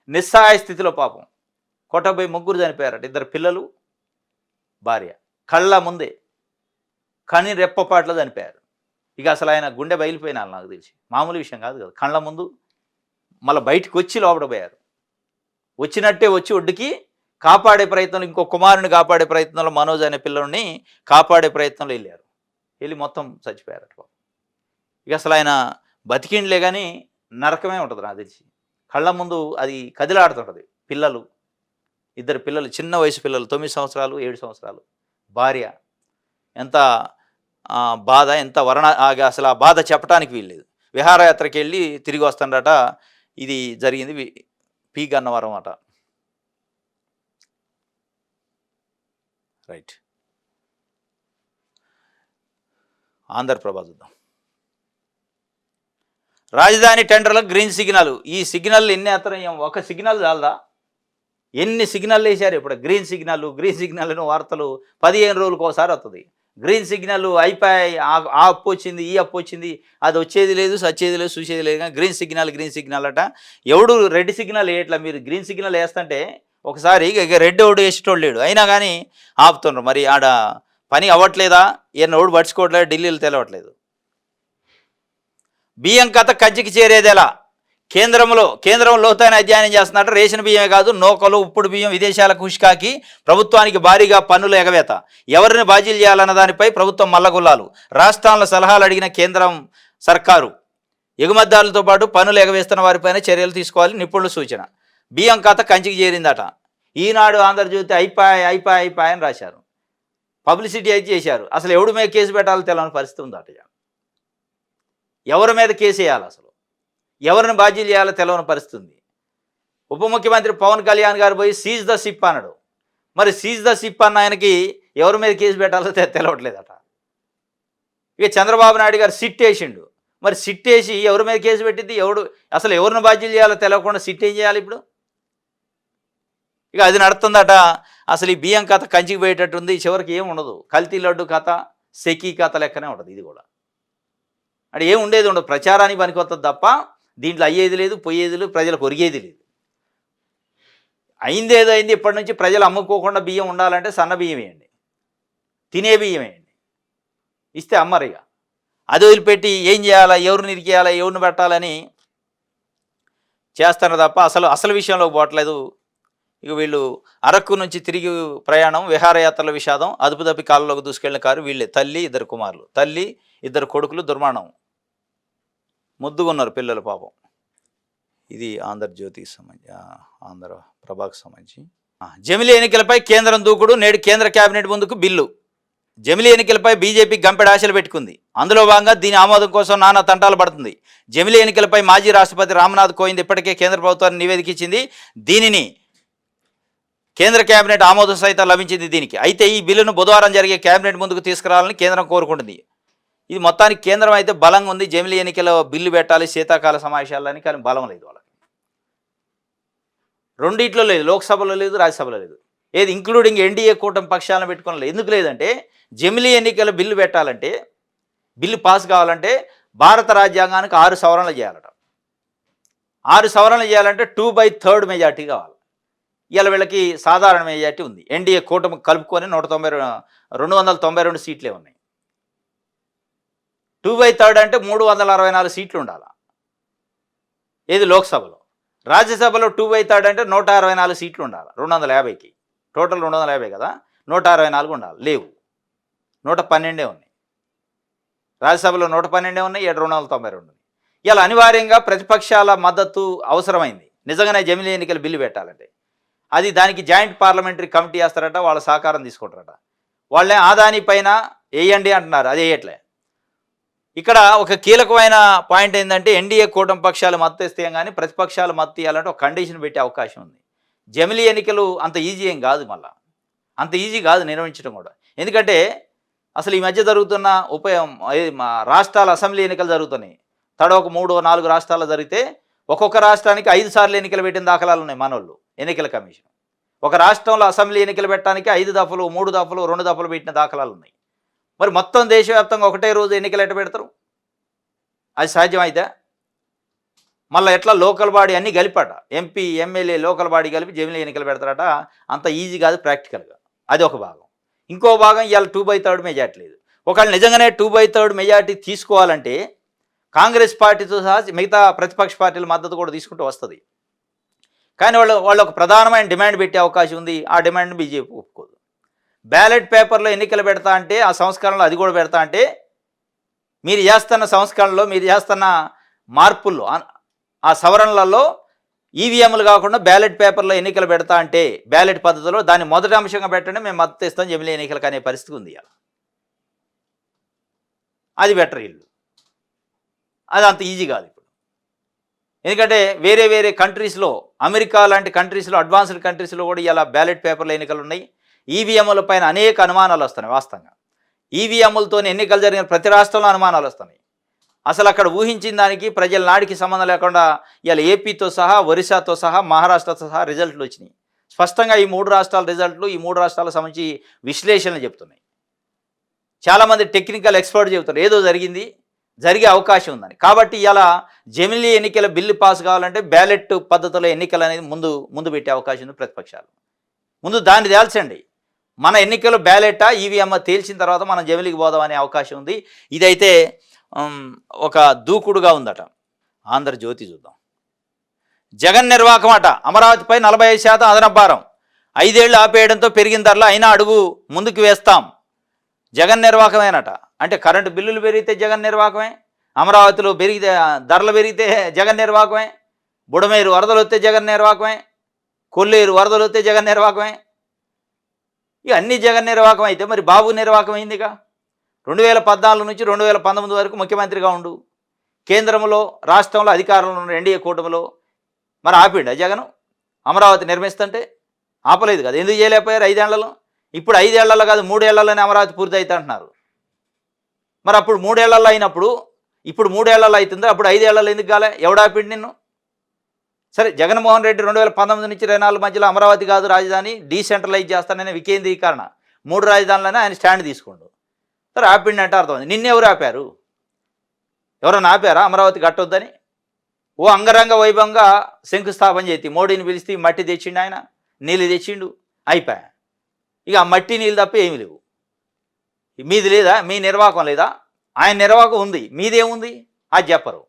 నిస్సహాయ స్థితిలో పాపం కొట్టపోయి ముగ్గురు చనిపోయారట. ఇద్దరు పిల్లలు, భార్య కళ్ళ ముందే కని రెప్పపాట్లో చనిపోయారు. ఇక అసలు ఆయన గుండె బయలుపోయినారు నాకు తెలిసి. మామూలు విషయం కాదు కదా. కళ్ళ ముందు మళ్ళీ బయటకు వచ్చి లోపల పోయారు. వచ్చినట్టే వచ్చి ఒడ్డుకి కాపాడే ప్రయత్నంలో, ఇంకో కుమారుని కాపాడే ప్రయత్నంలో, మనోజ్ అనే పిల్లల్ని కాపాడే ప్రయత్నంలో వెళ్ళారు. వెళ్ళి మొత్తం చచ్చిపోయారట. ఇక అసలు ఆయన బతికిండ్లే కానీ నరకమే ఉంటుంది నాకు తెలిసి. కళ్ళ ముందు అది కదిలాడుతుంటుంది. పిల్లలు, ఇద్దరు పిల్లలు, చిన్న వయసు పిల్లలు, 9 సంవత్సరాలు 7 సంవత్సరాలు, భార్య. ఎంత బాధ, ఎంత అసలు ఆ బాధ చెప్పడానికి వీల్లేదు. విహారయాత్రకి వెళ్ళి తిరిగి వస్తుండట. ఇది జరిగింది పి గన్నవరం అట. రైట్. ఆంధ్రప్రభ చూద్దాం. రాజధాని టెండర్లకు గ్రీన్ సిగ్నల్. ఈ సిగ్నల్ ఎన్ని ఎత్తనం, ఒక సిగ్నల్ చాలదా? ఎన్ని సిగ్నల్ వేశారు ఇప్పుడు. గ్రీన్ సిగ్నల్ అని వార్తలు 15 రోజులకు ఒకసారి వస్తుంది. గ్రీన్ సిగ్నల్ అయిపోయి, ఆ అప్పు వచ్చింది, ఈ అప్పు వచ్చింది, అది వచ్చేది లేదు, సచ్చేది లేదు, చూసేది లేదు. కానీ గ్రీన్ సిగ్నల్ అట. ఎవడు రెడ్ సిగ్నల్ వేయట్లా. మీరు గ్రీన్ సిగ్నల్ వేస్తుంటే ఒకసారి ఇక రెడ్ ఎవడు వేసేటోళ్ళు లేడు, అయినా కానీ ఆపుతున్నారు. మరి ఆడ పని అవ్వట్లేదా? ఈయన ఎవడు పడుచుకోవట్లేదు, ఢిల్లీలో తెలవట్లేదు. బియ్యం కథ కంచికి చేరేదేలా? కేంద్రం లోతైన అధ్యయనం చేస్తున్నట్టు. రేషన్ బియ్యమే కాదు, నూకలు, ఉప్పుడు బియ్యం విదేశాలకు ఉష్కాకి ప్రభుత్వానికి భారీగా పన్నుల ఎగవేత. ఎవరిని బాధ్యులు చేయాలన్న దానిపై ప్రభుత్వం మల్లగుల్లాలు. రాష్ట్రాల సలహాలు అడిగిన కేంద్రం సర్కారు ఎగుమతిదారులతో పాటు పన్నులు ఎగవేస్తున్న వారిపైన చర్యలు తీసుకోవాలి నిపుణుల సూచన. బియ్యం కథ కంచికి చేరిందట. ఈనాడు, ఆంధ్రజ్యోతి అయిపోయి అని రాశారు. పబ్లిసిటీ అయితే చేశారు. అసలు ఎవడి మీద కేసు పెట్టాలో తెలియని పరిస్థితి ఉందట. ఎవరి మీద కేసు వేయాలి, అసలు ఎవరిని బాధ్యులు చేయాలో తెలియని పరిస్థితి ఉంది. ఉప ముఖ్యమంత్రి పవన్ కళ్యాణ్ గారు పోయి సీజ్ ద సిప్ అన్నాడు. మరి సీజ్ ద సిప్ అన్న ఆయనకి ఎవరి మీద కేసు పెట్టాలో తెలవట్లేదట. ఇక చంద్రబాబు నాయుడు గారు సిట్ వేసిండు. మరి సిట్ వేసి ఎవరి మీద కేసు పెట్టింది, అసలు ఎవరిని బాధ్యులు చేయాలో తెలియకుండా సిట్ ఏం చేయాలి ఇప్పుడు? ఇక అది నడుతుందట. అసలు ఈ బియ్యం కథ కంచికి పోయేటట్టుంది. చివరికి ఏమి ఉండదు. కల్తీ లడ్డు కథ, సెకీ కథ లెక్కనే ఉంటుంది. ఇది కూడా అంటే ఏం ఉండేది ఉండదు. ప్రచారానికి పనికొస్తుంది తప్ప దీంట్లో అయ్యేది లేదు, పోయేది లేదు, ప్రజలకు ఒరిగేది లేదు. అయిందేదో అయింది. ఇప్పటి నుంచి ప్రజలు అమ్ముకోకుండా బియ్యం ఉండాలంటే సన్న బియ్యం వేయండి, తినే బియ్యం వేయండి. ఇస్తే అమ్మరు. ఇక అది వదిలిపెట్టి ఏం చేయాలా, ఎవరిని ఇరికేయాలా, ఎవరిని పెట్టాలని చేస్తారు తప్ప అసలు విషయంలోకి పోవట్లేదు. ఇక వీళ్ళు అరకు నుంచి తిరిగి ప్రయాణం, విహారయాత్రల విషాదం. అదుపు తప్పి కాళ్ళలోకి దూసుకెళ్లిన కారు వీళ్ళే. తల్లి, 2 కుమారులు, తల్లి, 2 కొడుకులు. దుర్మరణం. ముద్దుగున్నారు పిల్లలు పాపం. ఇది ఆంధ్రజ్యోతికి సంబంధించి, ఆంధ్రప్రభకు సంబంధించి. జమిలీ ఎన్నికలపై కేంద్రం దూకుడు. నేడు కేంద్ర కేబినెట్ ముందుకు బిల్లు. జమిలీ ఎన్నికలపై బీజేపీ గంపెడ ఆశలు పెట్టుకుంది. అందులో భాగంగా దీని ఆమోదం కోసం నానా తంటాలు పడుతుంది. జమిలీ ఎన్నికలపై మాజీ రాష్ట్రపతి రామ్నాథ్ కోవింద్ ఇప్పటికే కేంద్ర ప్రభుత్వాన్ని నివేదిక ఇచ్చింది. దీనిని కేంద్ర కేబినెట్ ఆమోదం సైతం లభించింది దీనికి. అయితే ఈ బిల్లును బుధవారం జరిగే కేబినెట్ ముందుకు తీసుకురావాలని కేంద్రం కోరుకుంటుంది. ఇది మొత్తానికి కేంద్రం అయితే బలంగా ఉంది. జమిలీ ఎన్నికల బిల్లు పెట్టాలి శీతాకాల సమావేశాలని, కానీ బలం లేదు వాళ్ళకి. రెండిట్లో లేదు, లోక్సభలో లేదు, రాజ్యసభలో లేదు. ఏది ఇంక్లూడింగ్ ఎన్డీఏ కూటమి పక్షాలను పెట్టుకోవాలి. ఎందుకు లేదంటే జమిలీ ఎన్నికల బిల్లు పెట్టాలంటే, బిల్లు పాస్ కావాలంటే భారత రాజ్యాంగానికి 6 సవరణలు చేయాలట. 6 సవరణలు చేయాలంటే 2/3 మెజార్టీ కావాలి. ఇవాళ వీళ్ళకి సాధారణ మెజార్టీ ఉంది. ఎన్డీఏ కూటమి కలుపుకొని 292 సీట్లే ఉన్నాయి. 2/3 అంటే 364 సీట్లు ఉండాలి. ఏది లోక్సభలో. రాజ్యసభలో 2/3 అంటే 164 సీట్లు ఉండాలి 250కి. టోటల్ 250 కదా, 164 ఉండాలి. లేవు, 112 ఉన్నాయి. రాజ్యసభలో 112 ఉన్నాయి, 292 ఉన్నాయి. ఇలా అనివార్యంగా ప్రతిపక్షాల మద్దతు అవసరమైంది నిజంగానే జమిలీ ఎన్నికల బిల్లు పెట్టాలంటే. అది దానికి జాయింట్ పార్లమెంటరీ కమిటీ వేస్తారట, వాళ్ళ సహకారం తీసుకుంటారట. వాళ్ళే ఆదాని పైన వేయండి అంటున్నారు, అది వేయట్లే. ఇక్కడ ఒక కీలకమైన పాయింట్ ఏంటంటే ఎన్డీఏ కూటమి పక్షాలు మద్దతు ఇస్తే కానీ ప్రతిపక్షాలు మద్దతు ఇవ్వాలంటే ఒక కండిషన్ పెట్టే అవకాశం ఉంది. జమిలీ ఎన్నికలు అంత ఈజీ ఏం కాదు, మళ్ళీ అంత ఈజీ కాదు నిర్వహించడం కూడా. ఎందుకంటే అసలు ఈ మధ్య జరుగుతున్న రాష్ట్రాల అసెంబ్లీ ఎన్నికలు జరుగుతున్నాయి. తడవక 3-4 రాష్ట్రాల్లో జరిగితే ఒక్కొక్క రాష్ట్రానికి 5 సార్లు ఎన్నికలు పెట్టిన దాఖలాలు ఉన్నాయి మనోళ్ళు ఎన్నికల కమిషన్. ఒక రాష్ట్రంలో అసెంబ్లీ ఎన్నికలు పెట్టడానికి 5 దఫలు 3 దఫలు 2 దఫలు పెట్టిన దాఖలాలు ఉన్నాయి. మరి మొత్తం దేశవ్యాప్తంగా ఒకటే రోజు ఎన్నికలు ఎట్ట పెడతారు? అది సాధ్యమైతే మళ్ళీ ఎట్లా లోకల్ బాడీ అన్నీ కలిపాట, ఎంపీ ఎమ్మెల్యే లోకల్ బాడీ కలిపి జమిలీ ఎన్నికలు పెడతారట. అంత ఈజీ కాదు ప్రాక్టికల్గా. అది ఒక భాగం. ఇంకో భాగం ఇవాళ 2/3 మెజార్టీ లేదు. ఒకవేళ నిజంగానే 2/3 మెజార్టీ తీసుకోవాలంటే కాంగ్రెస్ పార్టీతో సహా మిగతా ప్రతిపక్ష పార్టీల మద్దతు కూడా తీసుకుంటూ వస్తుంది. కానీ వాళ్ళు ఒక ప్రధానమైన డిమాండ్ పెట్టే అవకాశం ఉంది. ఆ డిమాండ్ని బీజేపీ ఒప్పుకోదు. బ్యాలెట్ పేపర్లో ఎన్నికలు పెడతా అంటే ఆ సంస్కరణలో అది కూడా పెడతా అంటే మీరు చేస్తున్న సంస్కరణలో మీరు చేస్తున్న మార్పుల్లో ఆ సవరణలలో ఈవీఎంలు కాకుండా బ్యాలెట్ పేపర్లో ఎన్నికలు పెడతా అంటే బ్యాలెట్ పద్ధతిలో దాన్ని మొదటి అంశంగా పెట్టండి, మేము మద్దతు ఇస్తాం జమిలీ ఎన్నికలకు అనే పరిస్థితి ఉంది. అది బెటర్ ఇల్లు. అది అంత ఈజీ కాదు ఇప్పుడు. ఎందుకంటే వేరే వేరే కంట్రీస్లో, అమెరికా లాంటి కంట్రీస్లో, అడ్వాన్స్డ్ కంట్రీస్లో కూడా ఇలా బ్యాలెట్ పేపర్ల ఎన్నికలు ఉన్నాయి. ఈవీఎంల పైన అనేక అనుమానాలు వస్తున్నాయి. వాస్తవంగా ఈవీఎంలతో ఎన్నికలు జరిగిన ప్రతి రాష్ట్రంలో అనుమానాలు వస్తున్నాయి. అసలు అక్కడ ఊహించిన దానికి ప్రజల నాడికి సంబంధం లేకుండా ఇలా ఏపీతో సహా, ఒరిస్సాతో సహా, మహారాష్ట్రతో సహా రిజల్ట్లు వచ్చినాయి. స్పష్టంగా ఈ 3 రాష్ట్రాల రిజల్ట్లు ఈ 3 రాష్ట్రాలకు సంబంధించి విశ్లేషణలు చెప్తున్నాయి. చాలామంది టెక్నికల్ ఎక్స్పర్ట్ చెబుతారు ఏదో జరిగే అవకాశం ఉందని. కాబట్టి ఇలా జమిలీ ఎన్నికల బిల్లు పాస్ కావాలంటే బ్యాలెట్ పద్ధతిలో ఎన్నికలు అనేది ముందు పెట్టే అవకాశం ఉంది ప్రతిపక్షాలు. ముందు దాన్ని తేల్చండి. మన ఎన్నికలు బ్యాలెటా ఈవీఎం తేల్చిన తర్వాత మనం జమిలీకి పోదాం అనే అవకాశం ఉంది. ఇదైతే ఒక దూకుడుగా ఉందట. ఆంధ్రజ్యోతి చూద్దాం. జగన్ నిర్వాకం అట, అమరావతిపై 45% అదనపు భారం, 5 ఏళ్లు ఆపేయడంతో పెరిగిన ధరలు అయినా అడుగు ముందుకు వేస్తాం. జగన్ నిర్వాకమేనట. అంటే కరెంటు బిల్లులు పెరిగితే జగన్ నిర్వాకమే, అమరావతిలో పెరిగితే ధరలు పెరిగితే జగన్ నిర్వాకమే, బుడమేరు వరదలు వస్తే జగన్ నిర్వాకమే, కొల్లేరు వరదలు వస్తే జగన్ నిర్వాకమే. ఇక అన్ని జగన్ నిర్వాకం అయితే మరి బాబు నిర్వాకం అయిందిగా. 2014 నుంచి 2019 వరకు ముఖ్యమంత్రిగా ఉండు, కేంద్రంలో రాష్ట్రంలో అధికారంలో ఉన్న ఎన్డీఏ కూటమిలో మరి ఆపిండా జగన్ అమరావతి నిర్మిస్తుంటే? ఆపలేదు కదా. ఎందుకు చేయలేకపోయారు 5 ఏళ్లలో? ఇప్పుడు 5 ఏళ్లలో కాదు 3 ఏళ్లలోనే అమరావతి పూర్తి అవుతా అంటున్నారు. మరి అప్పుడు 3 ఏళ్లలో అయినప్పుడు ఇప్పుడు 3 ఏళ్లలో అవుతుంది, అప్పుడు 5 ఏళ్లలో ఎందుకు కాలే? ఎవడాపిండి నిన్ను? సరే, జగన్మోహన్ రెడ్డి 2019 నుంచి 24 మధ్యలో అమరావతి కాదు రాజధాని, డీసెంట్రలైజ్ చేస్తానని వికేంద్రీకరణ 3 రాజధానులనే ఆయన స్టాండ్ తీసుకోండు. సరే, ఆపిండి అంటే అర్థమైంది. నిన్నెవరు ఆపారు? ఎవరైనా ఆపారా అమరావతి కట్టొద్దని? ఓ అంగరంగ వైభవంగా శంకుస్థాపన చేతి మోడీని పిలిస్తే మట్టి తెచ్చిండు, ఆయన నీళ్ళు తెచ్చిండు, అయిపోయా. ఇక ఆ మట్టి నీళ్ళు తప్ప ఏమీ లేవు. మీది లేదా? మీ నిర్వాహకం లేదా? ఆయన నిర్వాహకం ఉంది, మీదేముంది? అది చెప్పరు.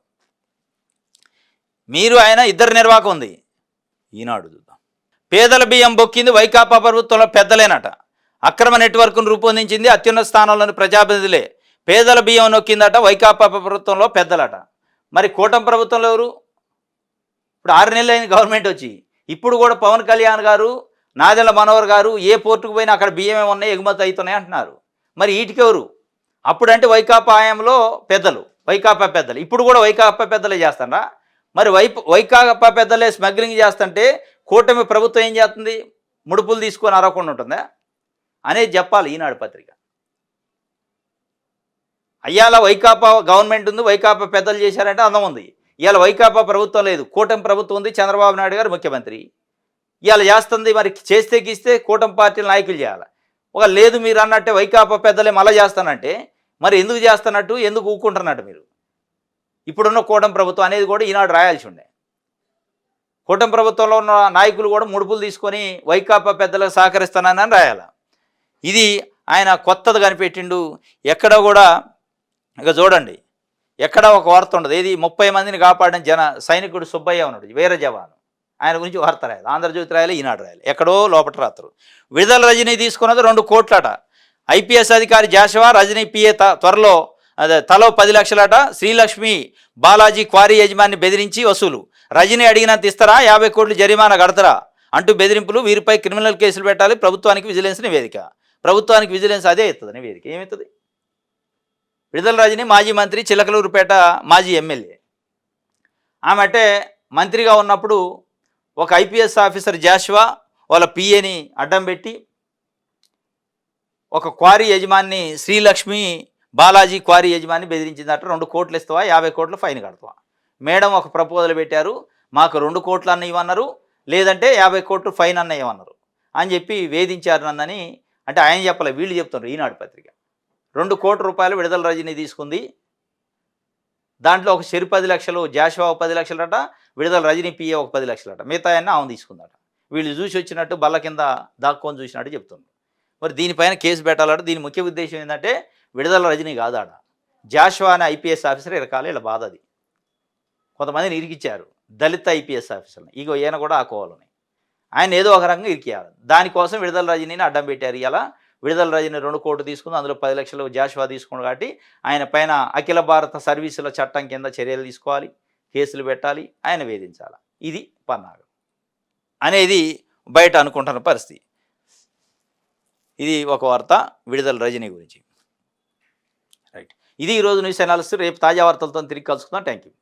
మీరు ఆయన ఇద్దరు నిర్వాహకం ఉంది. ఈనాడు చూద్దాం. పేదల బియ్యం బొక్కింది వైకాపా ప్రభుత్వంలో పెద్దలేనట, అక్రమ నెట్వర్క్ను రూపొందించింది అత్యున్నత స్థానంలోని ప్రజాప్రతినిధులే, పేదల బియ్యం నొక్కిందట వైకాపా ప్రభుత్వంలో పెద్దలట. మరి కూటమి ప్రభుత్వంలో ఎవరు? ఇప్పుడు 6 నెలలు అయింది గవర్నమెంట్ వచ్చి. ఇప్పుడు కూడా పవన్ కళ్యాణ్ గారు, నాదెళ్ల మనోహర్ గారు ఏ పోర్టుకు పోయినా అక్కడ బియ్యమే ఉన్నాయి, ఎగుమతి అవుతున్నాయి అంటున్నారు. మరి వీటికెవరు? అప్పుడంటే వైకాపా హయాంలో పెద్దలు, వైకాపా పెద్దలు, ఇప్పుడు కూడా వైకాపా పెద్దలే చేస్తారా? మరి వైకాపా పెద్దలే స్మగ్లింగ్ చేస్తుంటే కూటమి ప్రభుత్వం ఏం చేస్తుంది? ముడుపులు తీసుకొని అరవకుండా ఉంటుందా అనేది చెప్పాలి ఈనాడు పత్రిక. అయ్యాల వైకాపా గవర్నమెంట్ ఉంది, వైకాపా పెద్దలు చేశారంటే అందం ఉంది. ఇవాళ వైకాపా ప్రభుత్వం లేదు, కూటమి ప్రభుత్వం ఉంది, చంద్రబాబు నాయుడు గారు ముఖ్యమంత్రి. ఇవాళ చేస్తుంది. మరి చేస్తే గీస్తే కూటమి పార్టీల నాయకులు చేయాలి. ఒక లేదు మీరు అన్నట్టే వైకాపా పెద్దలే మళ్ళీ చేస్తానంటే మరి ఎందుకు చేస్తున్నట్టు, ఎందుకు ఊక్కుంటున్నట్టు మీరు? ఇప్పుడున్న కూటమి ప్రభుత్వం అనేది కూడా ఈనాడు రాయాల్సి ఉండే. కూటమి ప్రభుత్వంలో ఉన్న నాయకులు కూడా ముడుపులు తీసుకొని వైకాపా పెద్దలకు సహకరిస్తానని రాయాలి. ఇది ఆయన కొత్తది కనిపెట్టిండు. ఎక్కడ కూడా ఇక చూడండి, ఎక్కడ ఒక వార్త ఉండదు. ఏది 30 మందిని కాపాడిన సైనికుడు సుబ్బయ్య ఉన్నాడు, వీర జవాను. ఆయన గురించి వార్త రాయాలి, ఆంధ్రజ్యోతి రాయాలి, ఈనాడు రాయాలి, ఎక్కడో లోపట రాత్రు. విడుదల రజనీ తీసుకున్నది 2 కోట్లట. ఐపీఎస్ అధికారి జాషవా రజనీ పిఏ త్వరలో అదే తలో 10 లక్షలట. శ్రీలక్ష్మి బాలాజీ క్వారీ యజమాని బెదిరించి వసూలు. రజనీ అడిగినంత ఇస్తారా, 50 కోట్లు జరిమానా కడతారా అంటూ బెదిరింపులు. వీరిపై క్రిమినల్ కేసులు పెట్టాలి. ప్రభుత్వానికి విజిలెన్స్ నివేదిక. ప్రభుత్వానికి విజిలెన్స్ అదే ఇస్తుంది నివేదిక. ఏమవుతుంది? విడుదల రజనీ మాజీ మంత్రి, చిలకలూరుపేట మాజీ ఎమ్మెల్యే. ఆమె అంటే మంత్రిగా ఉన్నప్పుడు ఒక ఐపీఎస్ ఆఫీసర్ జాషువా వాళ్ళ పిఏని అడ్డం పెట్టి ఒక క్వారీ యజమాని శ్రీలక్ష్మి బాలాజీ క్వారీ యజమాని బెదిరించిందట. 2 కోట్లు ఇస్తావా, 50 కోట్లు ఫైన్ కడతావా? మేడం ఒక ప్రపోజల్ పెట్టారు, మాకు 2 కోట్లు అన్న ఇవ్వన్నారు, లేదంటే 50 కోట్లు ఫైన్ అన్న ఇవ్వన్నారు అని చెప్పి వేధించారు నన్నని. అంటే ఆయన చెప్పలే, వీళ్ళు చెప్తున్నారు, ఈనాడు పత్రిక. 2 కోట్ల రూపాయలు విడుదల రజనీ తీసుకుంది. దాంట్లో ఒక చెరు 10 లక్షలు, జాషువా 10 లక్షలట, విడుదల రజనీ పిఏ ఒక 10 లక్షలట. మిగతా ఆయన ఆమె తీసుకుందట. వీళ్ళు చూసి వచ్చినట్టు బల్ల కింద దాక్కొని చూసినట్టు చెప్తున్నారు. మరి దీనిపైన కేసు పెట్టాలట. దీని ముఖ్య ఉద్దేశం ఏంటంటే విడుదల రజనీ కాదాడ, జాషువా అనే ఐపీఎస్ ఆఫీసర్ ఇరకాలి. ఇలా బాధ అది. కొంతమందిని ఇరికిచ్చారు, దళిత ఐపీఎస్ ఆఫీసర్ని. ఇగో ఈయన కూడా ఆ కోవాలని ఆయన ఏదో ఒక రకంగా ఇరికియాలి. దానికోసం విడుదల రజనీని అడ్డం పెట్టారు. ఇలా విడుదల రజనీ 2 కోట్లు తీసుకుంది, అందులో 10 లక్షలు జాషువా తీసుకున్నాడు. కాబట్టి ఆయన పైన అఖిల భారత సర్వీసుల చట్టం కింద చర్యలు తీసుకోవాలి, కేసులు పెట్టాలి, ఆయన వేధించాలి. ఇది పన్నాగం అనేది బయట అనుకుంటున్న పరిస్థితి. ఇది ఒక వార్త విడుదల రజనీ గురించి. రైట్, ఇది ఈరోజు న్యూస్ అనాలిసిస్. రేపు తాజా వార్తలతో తిరిగి కలుసుకుందాం. Thank you.